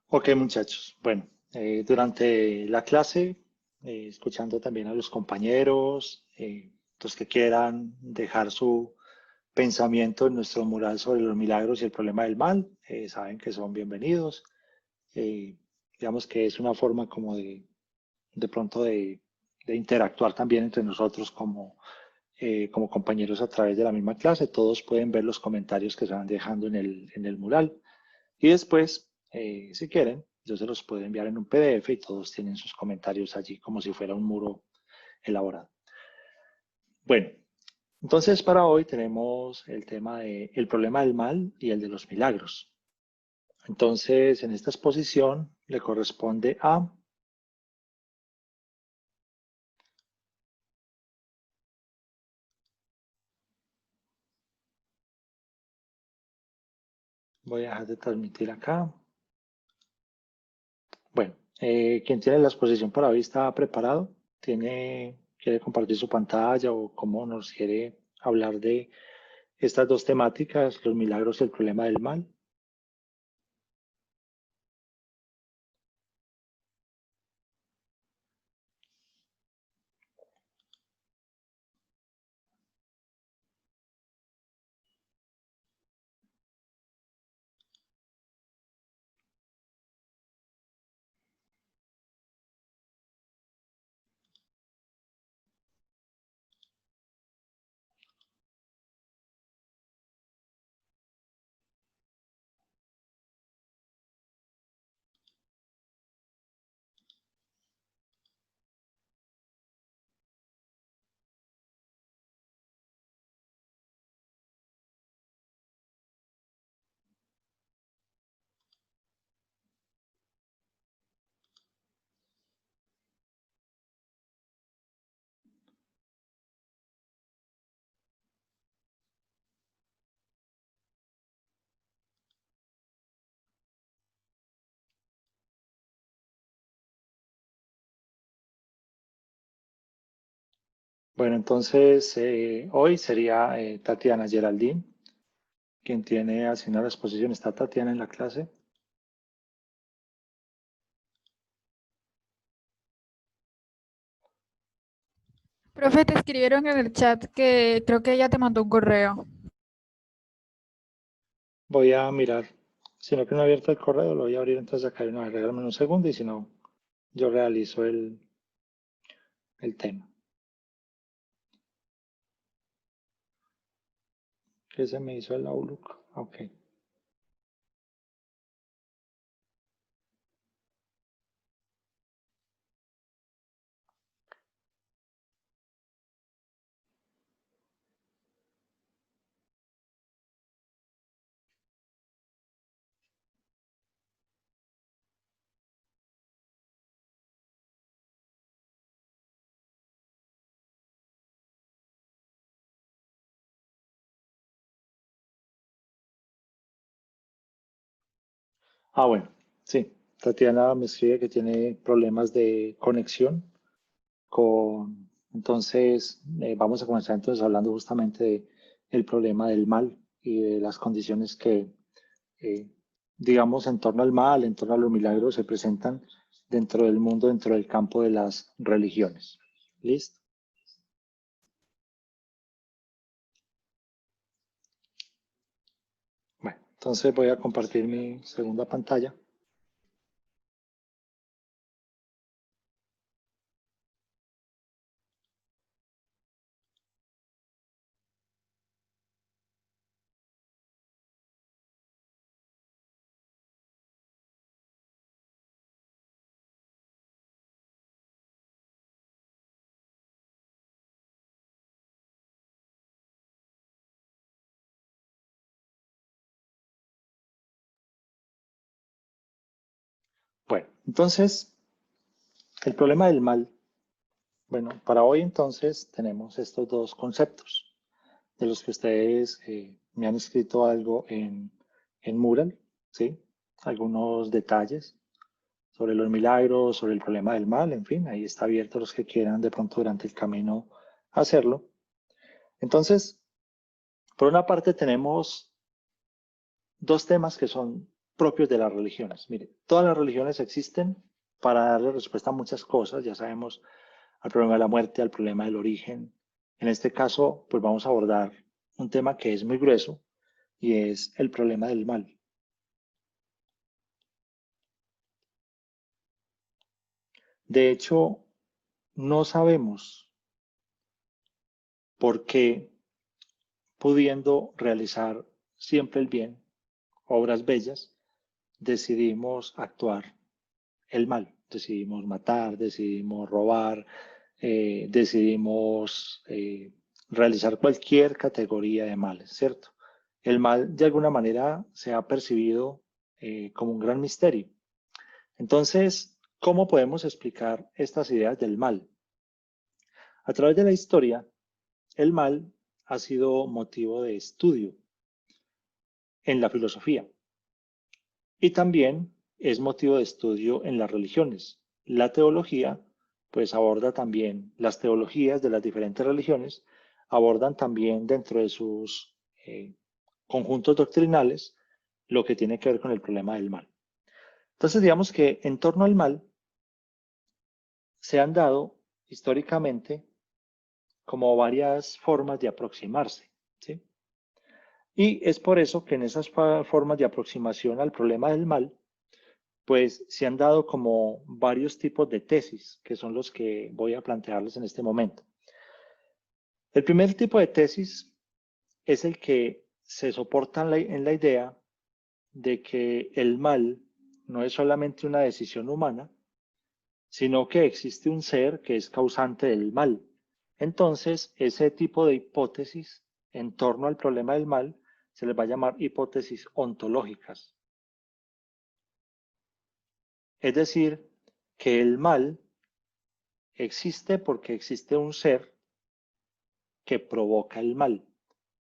Ok, muchachos. Bueno, durante la clase, escuchando también a los compañeros, los que quieran dejar su pensamiento en nuestro mural sobre los milagros y el problema del mal, saben que son bienvenidos. Eh, digamos que es una forma como de pronto de interactuar también entre nosotros como compañeros a través de la misma clase. Todos pueden ver los comentarios que se van dejando en el mural. Y después, si quieren, yo se los puedo enviar en un PDF y todos tienen sus comentarios allí como si fuera un muro elaborado. Bueno, entonces para hoy tenemos el tema de el problema del mal y el de los milagros. Entonces, en esta exposición le corresponde a, voy a dejar de transmitir acá. Bueno, quien tiene la exposición para hoy está preparado, quiere compartir su pantalla o cómo nos quiere hablar de estas dos temáticas, los milagros y el problema del mal. Bueno, entonces hoy sería Tatiana Geraldine, quien tiene asignada la exposición. ¿Está Tatiana en la clase? Profe, te escribieron en el chat que creo que ella te mandó un correo. Voy a mirar. Si no que no he abierto el correo, lo voy a abrir entonces acá. No, regálame un segundo y si no, yo realizo el tema. ¿Qué se me hizo el Outlook? Ok. Bueno, sí. Tatiana me escribe que tiene problemas de conexión entonces, vamos a comenzar entonces hablando justamente de el problema del mal y de las condiciones que, eh, digamos, en torno al mal, en torno a los milagros, se presentan dentro del mundo, dentro del campo de las religiones. ¿Listo? Bueno, entonces voy a compartir mi segunda pantalla. Bueno, entonces, el problema del mal. Bueno, para hoy entonces tenemos estos dos conceptos de los que ustedes me han escrito algo en Mural, ¿sí? Algunos detalles sobre los milagros, sobre el problema del mal, en fin, ahí está abierto los que quieran de pronto durante el camino hacerlo. Entonces, por una parte tenemos dos temas que son propios de las religiones. Mire, todas las religiones existen para darle respuesta a muchas cosas. Ya sabemos, al problema de la muerte, al problema del origen. En este caso, pues vamos a abordar un tema que es muy grueso y es el problema del mal. De hecho, no sabemos por qué, pudiendo realizar siempre el bien, obras bellas, decidimos actuar el mal. Decidimos matar, decidimos robar, decidimos realizar cualquier categoría de males, ¿cierto? El mal de alguna manera se ha percibido como un gran misterio. Entonces, ¿cómo podemos explicar estas ideas del mal? A través de la historia, el mal ha sido motivo de estudio en la filosofía y también es motivo de estudio en las religiones. La teología, pues aborda también las teologías de las diferentes religiones, abordan también dentro de sus conjuntos doctrinales lo que tiene que ver con el problema del mal. Entonces, digamos que en torno al mal se han dado históricamente como varias formas de aproximarse, ¿sí? Y es por eso que en esas formas de aproximación al problema del mal, pues se han dado como varios tipos de tesis, que son los que voy a plantearles en este momento. El primer tipo de tesis es el que se soporta en la idea de que el mal no es solamente una decisión humana, sino que existe un ser que es causante del mal. Entonces, ese tipo de hipótesis en torno al problema del mal se les va a llamar hipótesis ontológicas. Es decir, que el mal existe porque existe un ser que provoca el mal,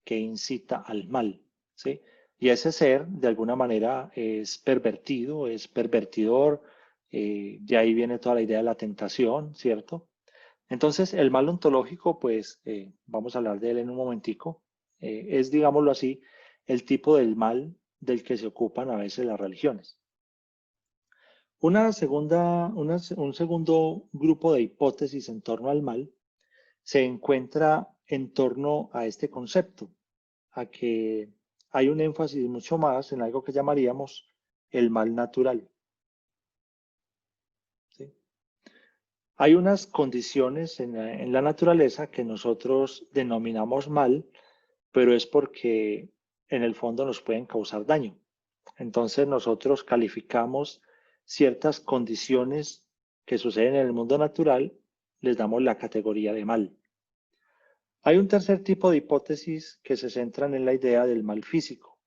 que incita al mal, ¿sí? Y ese ser, de alguna manera, es pervertido, es pervertidor, de ahí viene toda la idea de la tentación, ¿cierto? Entonces, el mal ontológico, pues, vamos a hablar de él en un momentico, es, digámoslo así, el tipo del mal del que se ocupan a veces las religiones. Un segundo grupo de hipótesis en torno al mal se encuentra en torno a este concepto, a que hay un énfasis mucho más en algo que llamaríamos el mal natural, ¿sí? Hay unas condiciones en la naturaleza que nosotros denominamos mal, pero es porque en el fondo nos pueden causar daño. Entonces nosotros calificamos ciertas condiciones que suceden en el mundo natural, les damos la categoría de mal. Hay un tercer tipo de hipótesis que se centran en la idea del mal físico.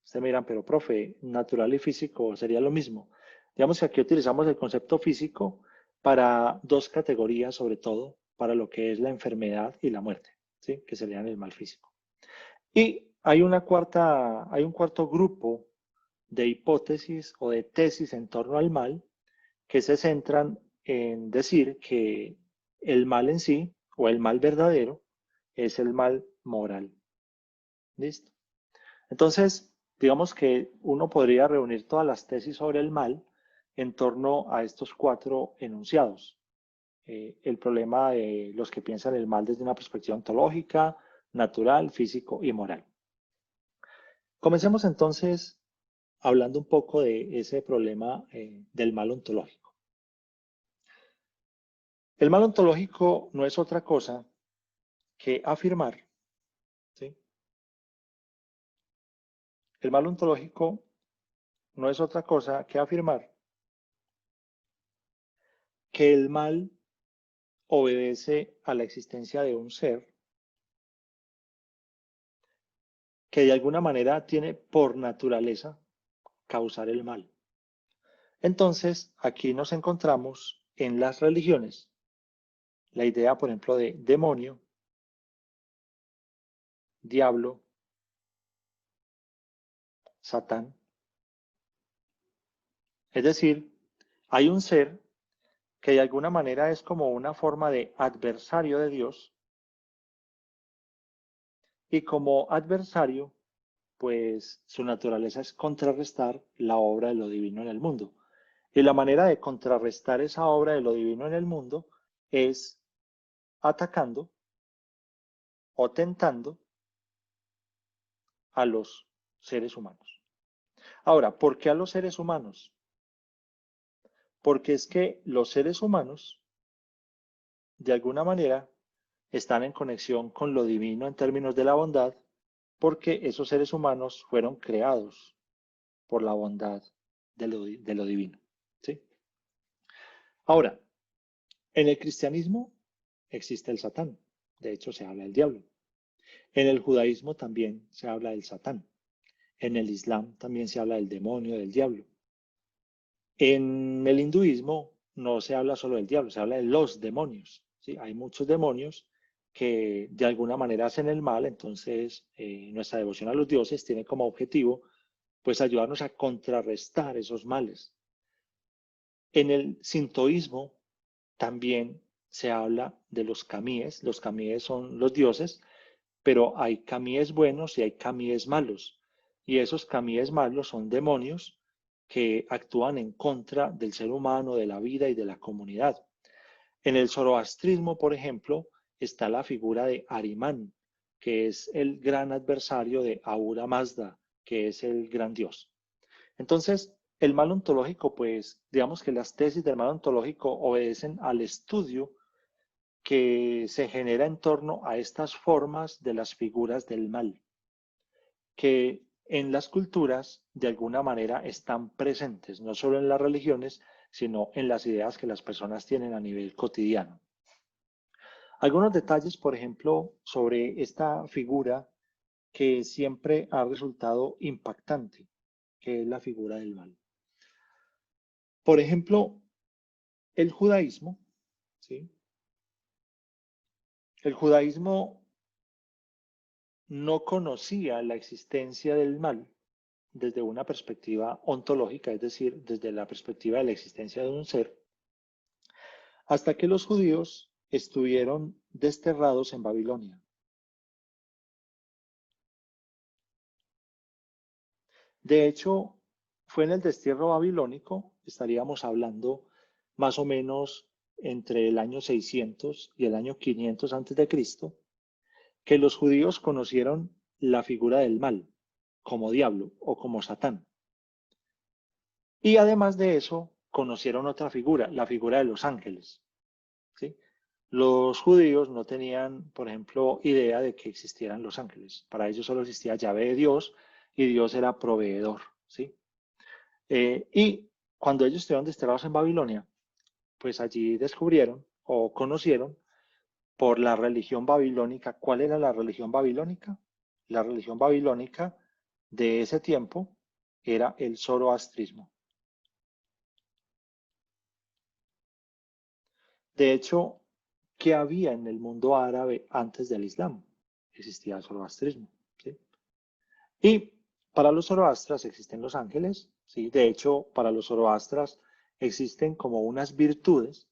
Ustedes me dirán, pero profe, natural y físico sería lo mismo. Digamos que aquí utilizamos el concepto físico para dos categorías, sobre todo, para lo que es la enfermedad y la muerte, ¿sí? Que serían el mal físico. Y hay un cuarto grupo de hipótesis o de tesis en torno al mal que se centran en decir que el mal en sí, o el mal verdadero, es el mal moral. ¿Listo? Entonces, digamos que uno podría reunir todas las tesis sobre el mal en torno a estos cuatro enunciados. El problema de los que piensan el mal desde una perspectiva ontológica, natural, físico y moral. Comencemos entonces hablando un poco de ese problema del mal ontológico. El mal ontológico no es otra cosa que afirmar, ¿sí? El mal ontológico no es otra cosa que afirmar que el mal obedece a la existencia de un ser que de alguna manera tiene por naturaleza causar el mal. Entonces, aquí nos encontramos en las religiones la idea, por ejemplo, de demonio, diablo, Satán. Es decir, hay un ser que de alguna manera es como una forma de adversario de Dios y como adversario, pues su naturaleza es contrarrestar la obra de lo divino en el mundo. Y la manera de contrarrestar esa obra de lo divino en el mundo es atacando o tentando a los seres humanos. Ahora, ¿por qué a los seres humanos? Porque es que los seres humanos, de alguna manera, están en conexión con lo divino en términos de la bondad, porque esos seres humanos fueron creados por la bondad de lo divino. ¿Sí? Ahora, en el cristianismo existe el Satán. De hecho, se habla del diablo. En el judaísmo también se habla del Satán. En el Islam también se habla del demonio, del diablo. En el hinduismo no se habla solo del diablo, se habla de los demonios. ¿Sí? Hay muchos demonios que de alguna manera hacen el mal, entonces nuestra devoción a los dioses tiene como objetivo pues ayudarnos a contrarrestar esos males. En el sintoísmo también se habla de los kamíes son los dioses, pero hay kamíes buenos y hay kamíes malos, y esos kamíes malos son demonios que actúan en contra del ser humano, de la vida y de la comunidad. En el zoroastrismo, por ejemplo, está la figura de Ahriman, que es el gran adversario de Ahura Mazda, que es el gran dios. Entonces, el mal ontológico, pues, digamos que las tesis del mal ontológico obedecen al estudio que se genera en torno a estas formas de las figuras del mal, que en las culturas de alguna manera están presentes, no solo en las religiones, sino en las ideas que las personas tienen a nivel cotidiano. Algunos detalles, por ejemplo, sobre esta figura que siempre ha resultado impactante, que es la figura del mal. Por ejemplo, el judaísmo, ¿sí? El judaísmo no conocía la existencia del mal desde una perspectiva ontológica, es decir, desde la perspectiva de la existencia de un ser, hasta que los judíos estuvieron desterrados en Babilonia. De hecho, fue en el destierro babilónico, estaríamos hablando más o menos entre el año 600 y el año 500 a.C., que los judíos conocieron la figura del mal, como diablo o como Satán. Y además de eso, conocieron otra figura, la figura de los ángeles. ¿Sí? Los judíos no tenían, por ejemplo, idea de que existieran los ángeles. Para ellos solo existía Yahvé de Dios y Dios era proveedor. ¿Sí? Y cuando ellos estuvieron desterrados en Babilonia, pues allí descubrieron o conocieron por la religión babilónica. ¿Cuál era la religión babilónica? La religión babilónica de ese tiempo era el zoroastrismo. De hecho, ¿qué había en el mundo árabe antes del Islam? Existía el zoroastrismo. ¿Sí? Y para los zoroastras existen los ángeles. ¿Sí? De hecho, para los zoroastras existen como unas virtudes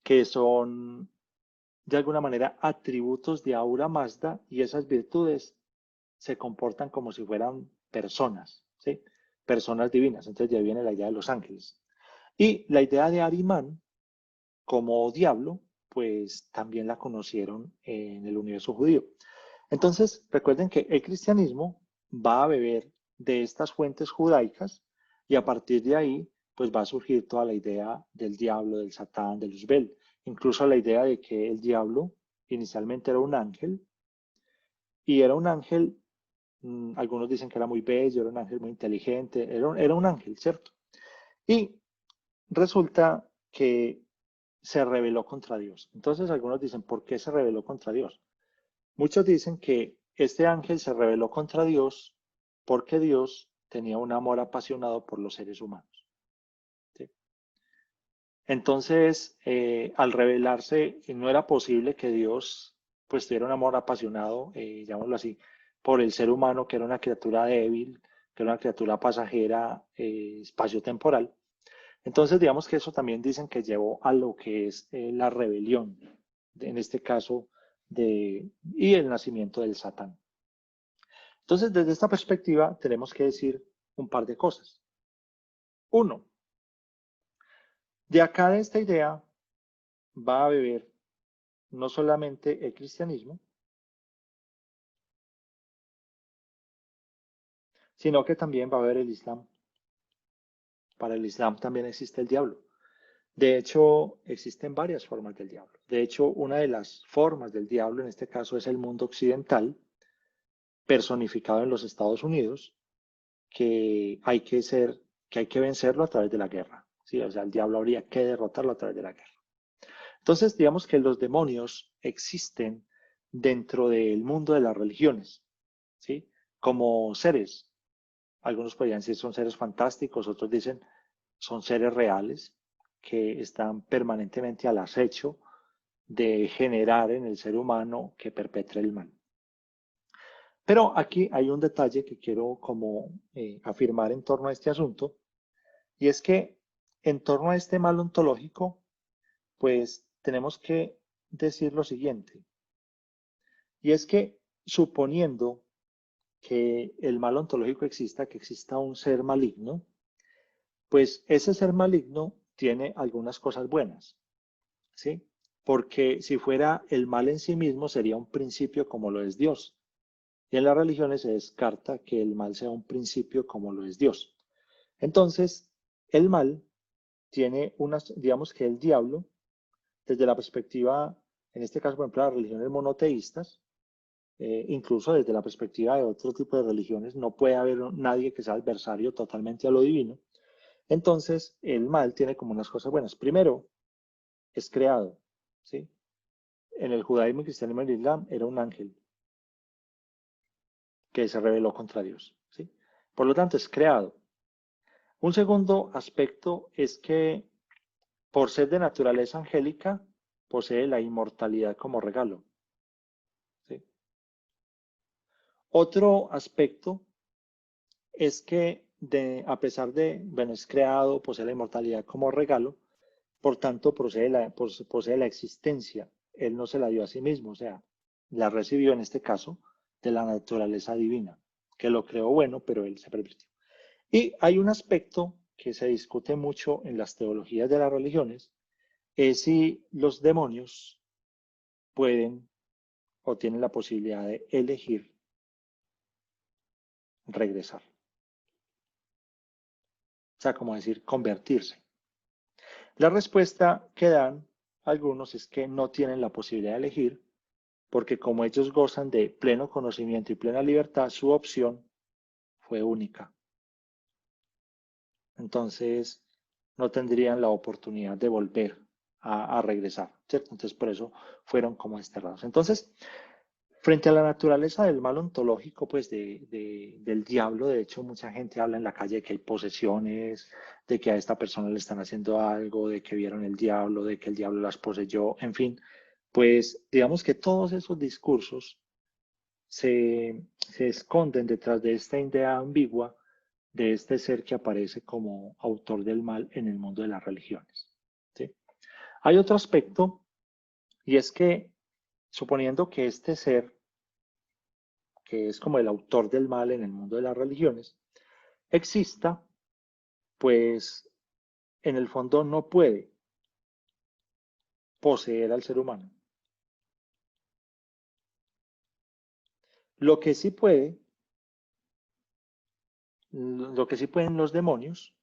que son de alguna manera atributos de Ahura Mazda, y esas virtudes se comportan como si fueran personas, ¿sí? Personas divinas. Entonces ya viene la idea de los ángeles. Y la idea de Ahriman como diablo, pues también la conocieron en el universo judío. Entonces, recuerden que el cristianismo va a beber de estas fuentes judaicas, y a partir de ahí, pues va a surgir toda la idea del diablo, del Satán, de Luzbel. Incluso la idea de que el diablo inicialmente era un ángel, y era un ángel, algunos dicen que era muy bello, era un ángel muy inteligente, era un ángel, ¿cierto? Y resulta que se rebeló contra Dios. Entonces algunos dicen, ¿por qué se rebeló contra Dios? Muchos dicen que este ángel se rebeló contra Dios porque Dios tenía un amor apasionado por los seres humanos. ¿Sí? Entonces, al rebelarse, no era posible que Dios pues tuviera un amor apasionado, llamémoslo así, por el ser humano, que era una criatura débil, que era una criatura pasajera, espacio-temporal. Entonces, digamos que eso también dicen que llevó a lo que es la rebelión, en este caso, y el nacimiento del Satán. Entonces, desde esta perspectiva, tenemos que decir un par de cosas. Uno, de acá de esta idea va a beber no solamente el cristianismo, sino que también va a haber el Islam. Para el Islam también existe el diablo. De hecho, existen varias formas del diablo. De hecho, una de las formas del diablo en este caso es el mundo occidental, personificado en los Estados Unidos, que hay que vencerlo a través de la guerra. ¿Sí? O sea, el diablo habría que derrotarlo a través de la guerra. Entonces, digamos que los demonios existen dentro del mundo de las religiones, ¿sí? Como seres. Algunos podrían decir son seres fantásticos, otros dicen son seres reales que están permanentemente al acecho de generar en el ser humano que perpetre el mal. Pero aquí hay un detalle que quiero como afirmar en torno a este asunto, y es que en torno a este mal ontológico, pues tenemos que decir lo siguiente, y es que suponiendo que el mal ontológico exista, que exista un ser maligno, pues ese ser maligno tiene algunas cosas buenas, ¿sí? Porque si fuera el mal en sí mismo sería un principio como lo es Dios. Y en las religiones se descarta que el mal sea un principio como lo es Dios. Entonces, el mal tiene unas, digamos que el diablo, desde la perspectiva, en este caso, por ejemplo, las religiones monoteístas, incluso desde la perspectiva de otro tipo de religiones, no puede haber nadie que sea adversario totalmente a lo divino. Entonces, el mal tiene como unas cosas buenas. Primero, es creado, ¿sí? En el judaísmo, el cristianismo y el islam era un ángel que se rebeló contra Dios, ¿sí? Por lo tanto, es creado. Un segundo aspecto es que, por ser de naturaleza angélica, posee la inmortalidad como regalo, ¿sí? Otro aspecto es que, a pesar de, bueno, es creado, posee la inmortalidad como regalo, por tanto, posee la existencia. Él no se la dio a sí mismo, o sea, la recibió en este caso de la naturaleza divina, que lo creó bueno, pero él se pervirtió. Y hay un aspecto que se discute mucho en las teologías de las religiones, es si los demonios pueden o tienen la posibilidad de elegir regresar. O sea, como decir, convertirse. La respuesta que dan algunos es que no tienen la posibilidad de elegir, porque como ellos gozan de pleno conocimiento y plena libertad, su opción fue única. Entonces, no tendrían la oportunidad de volver a regresar, ¿cierto? Entonces, por eso fueron como desterrados. Entonces, frente a la naturaleza del mal ontológico, pues del diablo, de hecho, mucha gente habla en la calle de que hay posesiones, de que a esta persona le están haciendo algo, de que vieron el diablo, de que el diablo las poseyó, en fin, pues digamos que todos esos discursos se esconden detrás de esta idea ambigua de este ser que aparece como autor del mal en el mundo de las religiones, ¿sí? Hay otro aspecto, y es que suponiendo que este ser, que es como el autor del mal en el mundo de las religiones, exista, pues en el fondo no puede poseer al ser humano. Lo que sí puede, lo que sí pueden los demonios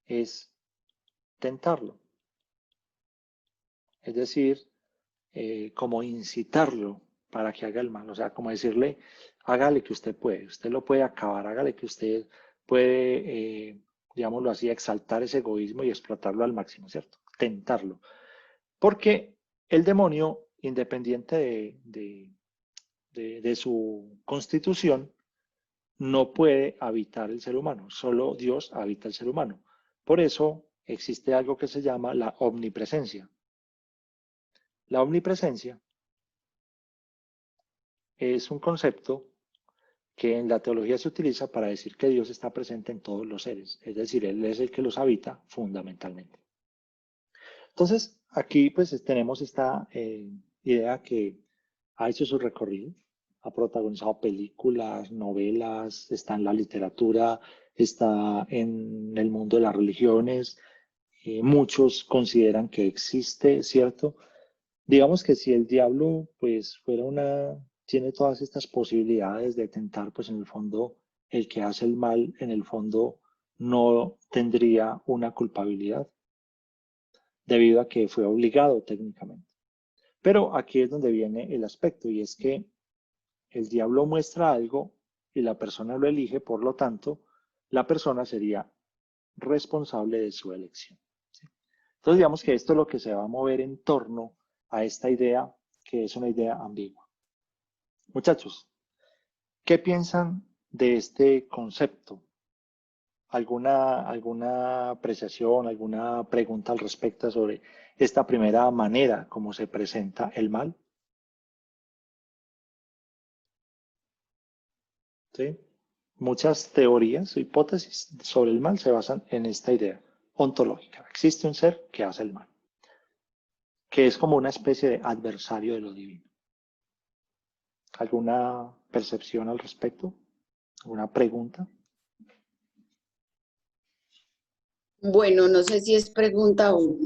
es tentarlo, es decir, como incitarlo para que haga el mal, o sea, como decirle, hágale que usted lo puede acabar, hágale que usted puede, digámoslo así, exaltar ese egoísmo y explotarlo al máximo, ¿cierto? Tentarlo. Porque el demonio, independiente de su constitución, no puede habitar el ser humano, solo Dios habita el ser humano. Por eso existe algo que se llama la omnipresencia. La omnipresencia es un concepto que en la teología se utiliza para decir que Dios está presente en todos los seres, es decir, Él es el que los habita fundamentalmente. Entonces, aquí pues tenemos esta idea que ha hecho su recorrido, ha protagonizado películas, novelas, está en la literatura, está en el mundo de las religiones. Muchos consideran que existe, ¿cierto? Digamos que si el diablo, pues, tiene todas estas posibilidades de tentar, pues, en el fondo, el que hace el mal, en el fondo, no tendría una culpabilidad, debido a que fue obligado técnicamente. Pero aquí es donde viene el aspecto, y es que el diablo muestra algo y la persona lo elige, por lo tanto, la persona sería responsable de su elección. ¿Sí? Entonces, digamos que esto es lo que se va a mover en torno a esta idea, que es una idea ambigua. Muchachos, ¿qué piensan de este concepto? ¿Alguna apreciación, alguna pregunta al respecto sobre esta primera manera como se presenta el mal? ¿Sí? Muchas teorías o hipótesis sobre el mal se basan en esta idea ontológica. Existe un ser que hace el mal, que es como una especie de adversario de lo divino. ¿Alguna percepción al respecto? ¿Alguna pregunta? Bueno, no sé si es pregunta o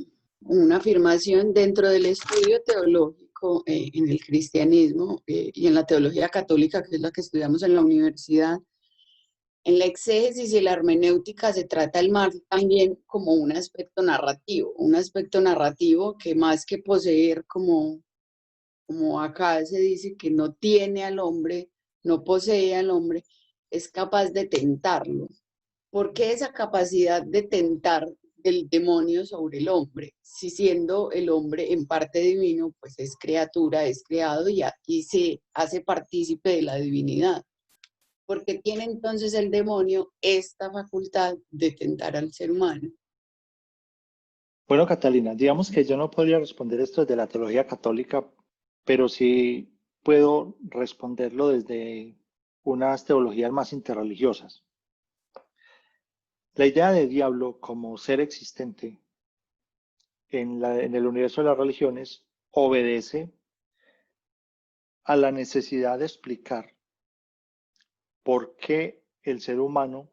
una afirmación dentro del estudio teológico en el cristianismo y en la teología católica, que es la que estudiamos en la universidad. En la exégesis y la hermenéutica se trata el mal también como un aspecto narrativo que más que poseer, como acá se dice, que no tiene al hombre, no posee al hombre, es capaz de tentarlo. ¿Por qué esa capacidad de tentar del demonio sobre el hombre? Si siendo el hombre en parte divino, pues es criatura, es creado y se hace partícipe de la divinidad. Porque tiene entonces el demonio esta facultad de tentar al ser humano. Bueno, Catalina, digamos que yo no podría responder esto desde la teología católica, pero sí puedo responderlo desde unas teologías más interreligiosas. La idea de diablo como ser existente en el universo de las religiones obedece a la necesidad de explicar por qué el ser humano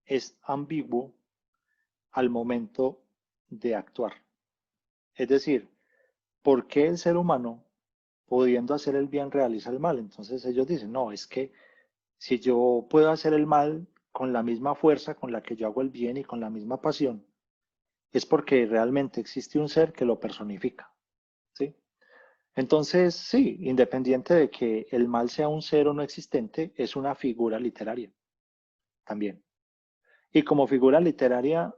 es ambiguo al momento de actuar. Es decir, por qué el ser humano, pudiendo hacer el bien, realiza el mal. Entonces ellos dicen, no, es que si yo puedo hacer el mal con la misma fuerza con la que yo hago el bien y con la misma pasión, es porque realmente existe un ser que lo personifica. ¿Sí? Entonces, sí, independiente de que el mal sea un ser o no existente, es una figura literaria también. Y como figura literaria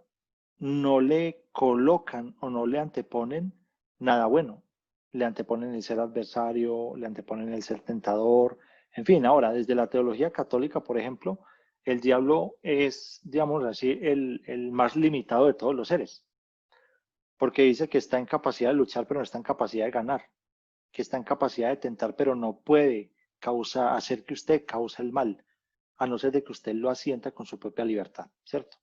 no le colocan o no le anteponen nada bueno. Le anteponen el ser adversario, le anteponen el ser tentador. En fin, ahora, desde la teología católica, por ejemplo, el diablo es, digamos así, el más limitado de todos los seres, porque dice que está en capacidad de luchar, pero no está en capacidad de ganar, que está en capacidad de tentar, pero no puede hacer que usted cause el mal, a no ser de que usted lo asienta con su propia libertad, ¿cierto?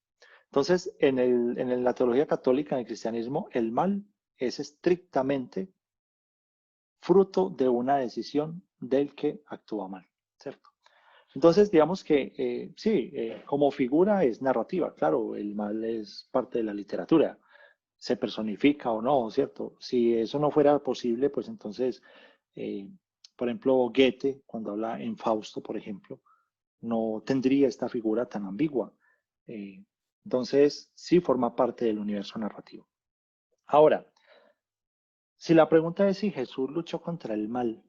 Entonces, en la teología católica, en el cristianismo, el mal es estrictamente fruto de una decisión del que actúa mal, ¿cierto? Entonces, digamos que sí, como figura es narrativa, claro, el mal es parte de la literatura, se personifica o no, ¿cierto? Si eso no fuera posible, pues entonces, eh, por ejemplo, Goethe, cuando habla en Fausto, por ejemplo, no tendría esta figura tan ambigua. Eh, entonces, sí forma parte del universo narrativo. Ahora, si la pregunta es si Jesús luchó contra el mal,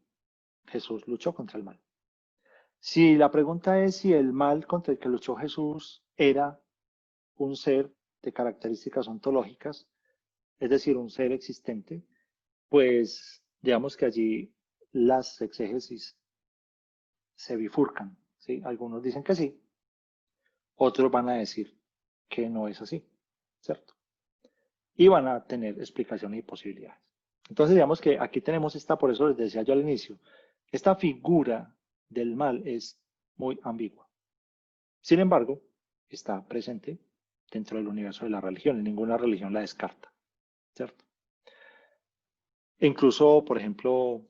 Jesús luchó contra el mal. Si la pregunta es si el mal contra el que luchó Jesús era un ser de características ontológicas, es decir, un ser existente, pues digamos que allí las exégesis se bifurcan, ¿sí? Algunos dicen que sí, otros van a decir que no es así, ¿cierto? Y van a tener explicaciones y posibilidades. Entonces, digamos que aquí tenemos por eso les decía yo al inicio, esta figura del mal es muy ambigua. Sin embargo, está presente dentro del universo de la religión y ninguna religión la descarta, ¿cierto? E incluso, por ejemplo,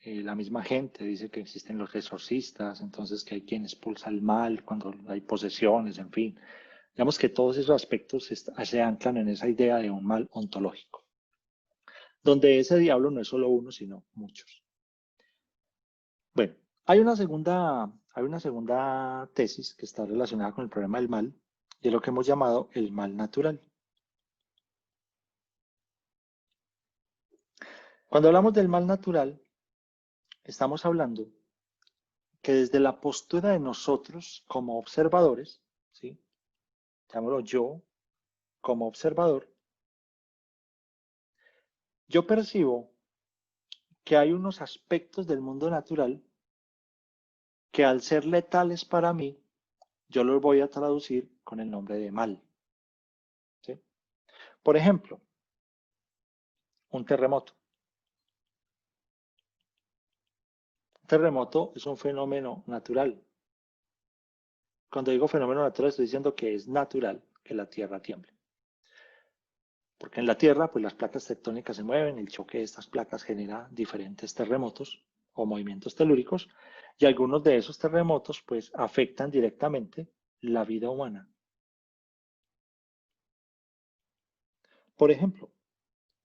La misma gente dice que existen los exorcistas, entonces que hay quien expulsa el mal cuando hay posesiones, en fin. Digamos que todos esos aspectos se anclan en esa idea de un mal ontológico, donde ese diablo no es solo uno, sino muchos. Bueno, hay una segunda tesis que está relacionada con el problema del mal, y es lo que hemos llamado el mal natural. Cuando hablamos del mal natural, estamos hablando que desde la postura de nosotros como observadores, ¿sí? Llamémoslo yo como observador, yo percibo que hay unos aspectos del mundo natural que al ser letales para mí, yo los voy a traducir con el nombre de mal. ¿Sí? Por ejemplo, un terremoto. Un terremoto es un fenómeno natural. Cuando digo fenómeno natural, estoy diciendo que es natural que la Tierra tiemble. Porque en la Tierra, pues las placas tectónicas se mueven, el choque de estas placas genera diferentes terremotos o movimientos telúricos, y algunos de esos terremotos, pues, afectan directamente la vida humana. Por ejemplo,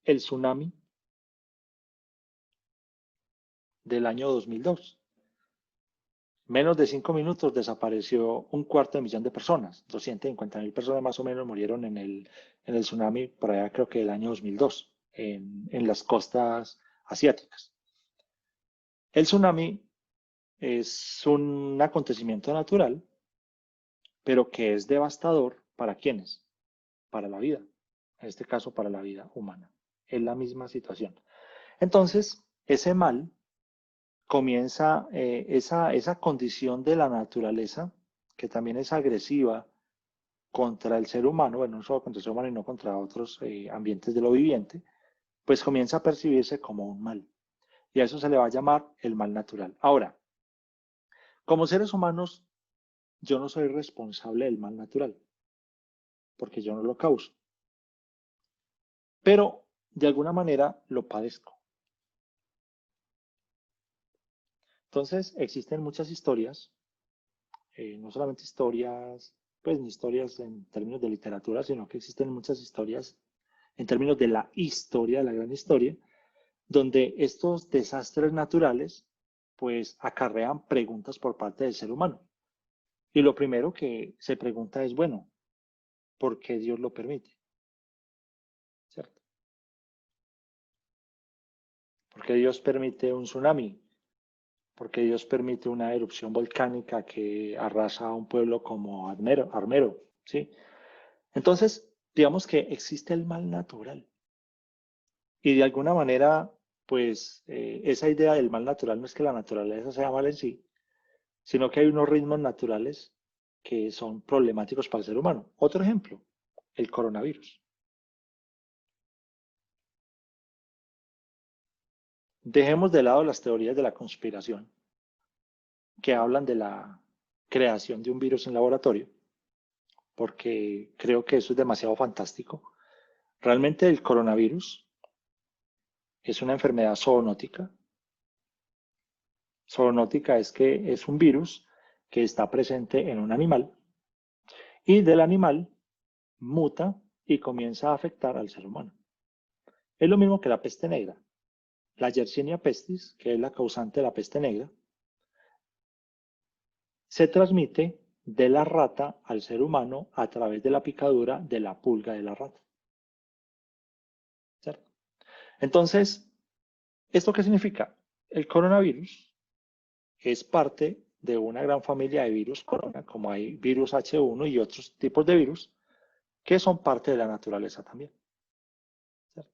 el tsunami del año 2002. Menos de 5 minutos desapareció 250.000 personas. 250.000 personas más o menos murieron en el tsunami por allá, creo que el año 2002, en las costas asiáticas. El tsunami es un acontecimiento natural, pero que es devastador ¿para quiénes? Para la vida. En este caso, para la vida humana. Es la misma situación. Entonces, ese mal comienza, esa condición de la naturaleza, que también es agresiva contra el ser humano, bueno, no solo contra el ser humano y no contra otros ambientes de lo viviente, pues comienza a percibirse como un mal. Y a eso se le va a llamar el mal natural. Ahora, como seres humanos, yo no soy responsable del mal natural, porque yo no lo causo. Pero de alguna manera lo padezco. Entonces, existen muchas historias, no solamente historias, pues ni historias en términos de literatura, sino que existen muchas historias en términos de la historia, de la gran historia, donde estos desastres naturales, pues acarrean preguntas por parte del ser humano. Y lo primero que se pregunta es, bueno, ¿por qué Dios lo permite? ¿Cierto? ¿Por qué Dios permite un tsunami? ¿Por qué Dios permite una erupción volcánica que arrasa a un pueblo como Armero? ¿Sí? Entonces, digamos que existe el mal natural. Y de alguna manera, pues esa idea del mal natural no es que la naturaleza sea mal en sí, sino que hay unos ritmos naturales que son problemáticos para el ser humano. Otro ejemplo, el coronavirus. Dejemos de lado las teorías de la conspiración que hablan de la creación de un virus en laboratorio, porque creo que eso es demasiado fantástico. Realmente el coronavirus es una enfermedad zoonótica. Zoonótica es que es un virus que está presente en un animal y del animal muta y comienza a afectar al ser humano. Es lo mismo que la peste negra. La Yersinia pestis, que es la causante de la peste negra, se transmite de la rata al ser humano a través de la picadura de la pulga de la rata. ¿Cierto? Entonces, ¿esto qué significa? El coronavirus es parte de una gran familia de virus corona, como hay virus H1 y otros tipos de virus que son parte de la naturaleza también. ¿Cierto?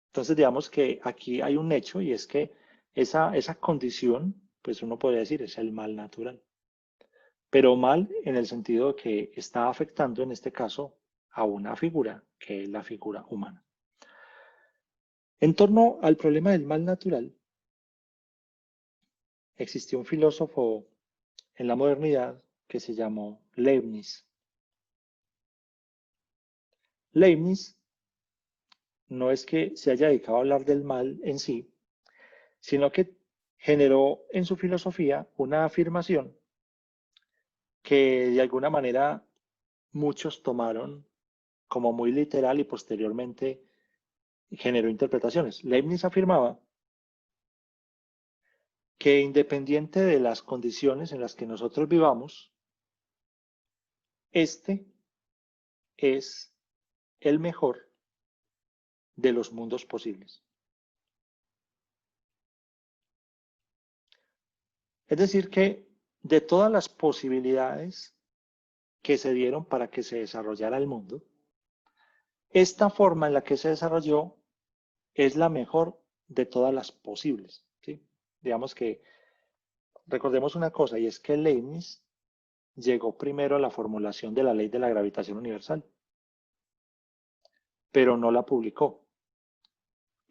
Entonces, digamos que aquí hay un hecho y es que esa condición, pues uno podría decir, es el mal natural. Pero mal en el sentido de que está afectando en este caso a una figura, que es la figura humana. En torno al problema del mal natural, existió un filósofo en la modernidad que se llamó Leibniz. Leibniz no es que se haya dedicado a hablar del mal en sí, sino que generó en su filosofía una afirmación que de alguna manera muchos tomaron como muy literal y posteriormente generó interpretaciones. Leibniz afirmaba que independiente de las condiciones en las que nosotros vivamos, este es el mejor de los mundos posibles. Es decir, que de todas las posibilidades que se dieron para que se desarrollara el mundo, esta forma en la que se desarrolló es la mejor de todas las posibles, ¿sí? Digamos que recordemos una cosa, y es que Leibniz llegó primero a la formulación de la ley de la gravitación universal, pero no la publicó.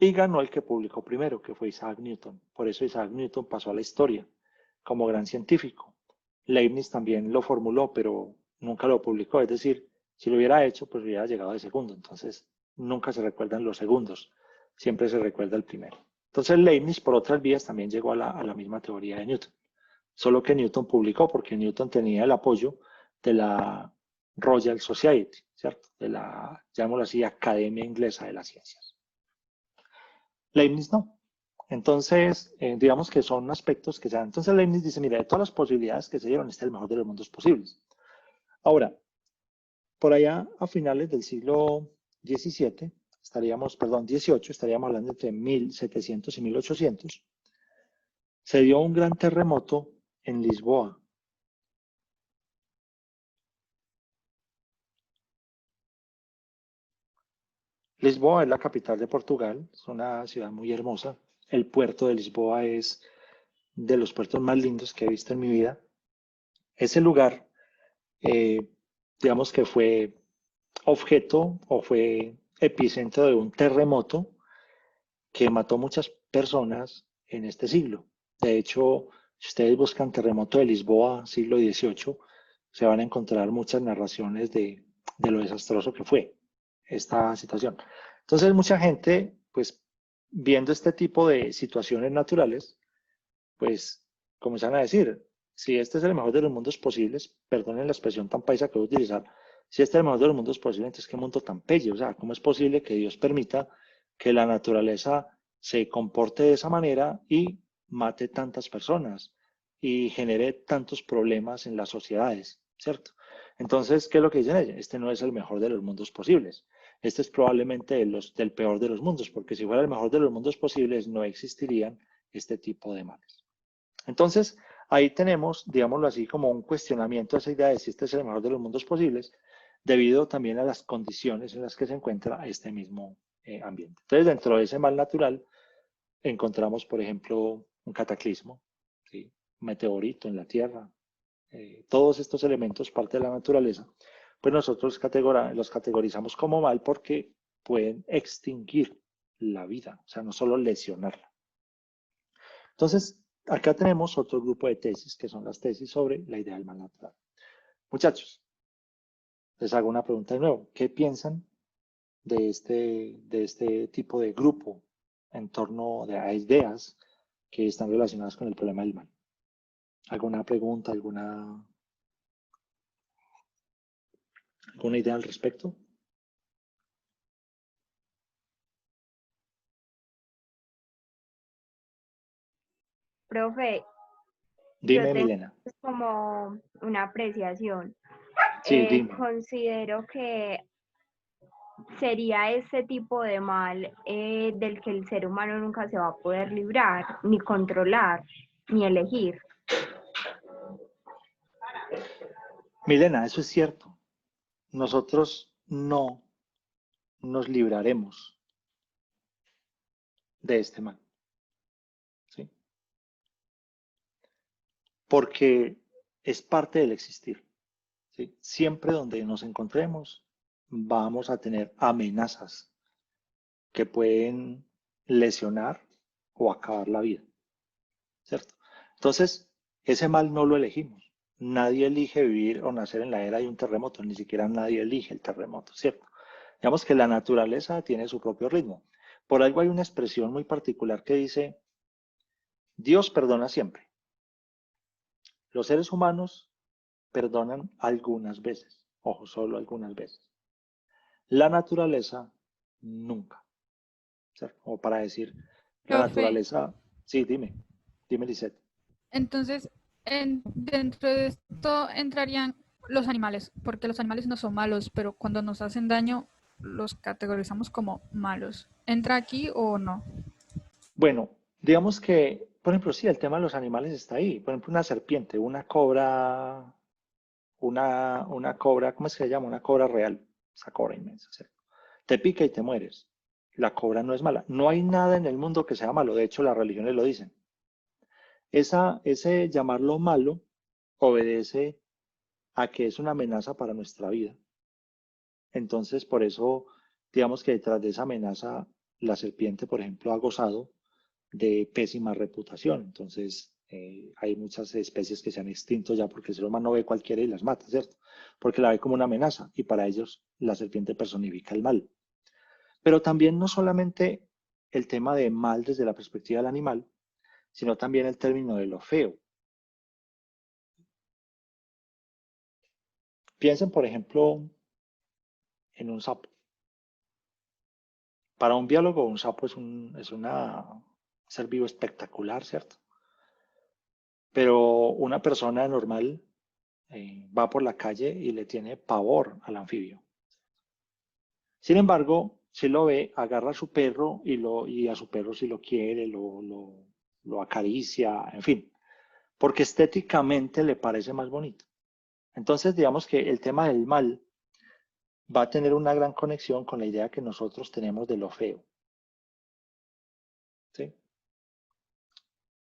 Y ganó el que publicó primero, que fue Isaac Newton. Por eso Isaac Newton pasó a la historia como gran científico. Leibniz también lo formuló, pero nunca lo publicó. Es decir, si lo hubiera hecho, pues hubiera llegado de segundo. Entonces, nunca se recuerdan los segundos. Siempre se recuerda el primero. Entonces, Leibniz, por otras vías, también llegó a la misma teoría de Newton. Solo que Newton publicó, porque Newton tenía el apoyo de la Royal Society, ¿cierto? De la, llamémoslo así, Academia Inglesa de las Ciencias. Leibniz no. Entonces, digamos que son aspectos que se dan. Entonces Leibniz dice, mira, de todas las posibilidades que se dieron, este es el mejor de los mundos posibles. Ahora, por allá a finales del siglo XVII, XVIII, estaríamos hablando entre 1700 y 1800, se dio un gran terremoto en Lisboa. Lisboa es la capital de Portugal, es una ciudad muy hermosa. El puerto de Lisboa es de los puertos más lindos que he visto en mi vida. Ese lugar, digamos que fue objeto o fue epicentro de un terremoto que mató muchas personas en este siglo. De hecho, si ustedes buscan terremoto de Lisboa, siglo XVIII, se van a encontrar muchas narraciones de lo desastroso que fue esta situación. Entonces, mucha gente, pues, viendo este tipo de situaciones naturales, pues, comienzan a decir, si este es el mejor de los mundos posibles, perdonen la expresión tan paisa que voy a utilizar, si este es el mejor de los mundos posibles, entonces qué mundo tan bello, o sea, ¿cómo es posible que Dios permita que la naturaleza se comporte de esa manera y mate tantas personas y genere tantos problemas en las sociedades, ¿cierto? Entonces, ¿qué es lo que dicen ellos? Este no es el mejor de los mundos posibles. Este es probablemente del peor de los mundos, porque si fuera el mejor de los mundos posibles, no existirían este tipo de males. Entonces, ahí tenemos, digámoslo así, como un cuestionamiento a esa idea de si este es el mejor de los mundos posibles, debido también a las condiciones en las que se encuentra este mismo ambiente. Entonces, dentro de ese mal natural, encontramos, por ejemplo, un cataclismo, ¿sí? Un meteorito en la Tierra, todos estos elementos, parte de la naturaleza, pues nosotros los categorizamos como mal porque pueden extinguir la vida, o sea, no solo lesionarla. Entonces, acá tenemos otro grupo de tesis, que son las tesis sobre la idea del mal natural. Muchachos, les hago una pregunta de nuevo. ¿Qué piensan de este tipo de grupo en torno a ideas que están relacionadas con el problema del mal? ¿Alguna pregunta, alguna idea al respecto? Profe, yo Dime, tengo Milena. como una apreciación. Sí, dime. Considero que sería ese tipo de mal del que el ser humano nunca se va a poder librar, ni controlar, ni elegir. Milena, eso es cierto. Nosotros no nos libraremos de este mal, ¿sí? Porque es parte del existir, ¿sí? Siempre donde nos encontremos vamos a tener amenazas que pueden lesionar o acabar la vida, ¿cierto? Entonces, ese mal no lo elegimos. Nadie elige vivir o nacer en la era de un terremoto, ni siquiera nadie elige el terremoto, ¿cierto? Digamos que la naturaleza tiene su propio ritmo. Por algo hay una expresión muy particular que dice, Dios perdona siempre. Los seres humanos perdonan algunas veces. Ojo, solo algunas veces. La naturaleza, nunca. ¿Cierto? O para decir, la Profe, naturaleza... Sí, dime, Lisette. entonces, dentro de esto entrarían los animales, porque los animales no son malos, pero cuando nos hacen daño, los categorizamos como malos. ¿Entra aquí o no? Bueno, digamos que, por ejemplo, sí, el tema de los animales está ahí. Por ejemplo, una serpiente, una cobra, una cobra, ¿cómo es que se llama? Una cobra real, esa cobra inmensa, ¿cierto? Te pica y te mueres. La cobra no es mala. No hay nada en el mundo que sea malo. De hecho, las religiones lo dicen. Ese llamarlo malo obedece a que es una amenaza para nuestra vida. Entonces, por eso, digamos que detrás de esa amenaza, la serpiente, por ejemplo, ha gozado de pésima reputación. Entonces, hay muchas especies que se han extinto ya porque el ser humano ve cualquiera y las mata, ¿cierto? Porque la ve como una amenaza y para ellos la serpiente personifica el mal. Pero también no solamente el tema de mal desde la perspectiva del animal, sino también el término de lo feo. Piensen, por ejemplo, en un sapo. Para un biólogo, un sapo es una ser vivo espectacular, ¿cierto? Pero una persona normal va por la calle y le tiene pavor al anfibio. Sin embargo, si lo ve, agarra a su perro y a su perro si lo quiere, lo acaricia, en fin, porque estéticamente le parece más bonito. Entonces, digamos que el tema del mal va a tener una gran conexión con la idea que nosotros tenemos de lo feo. ¿Sí?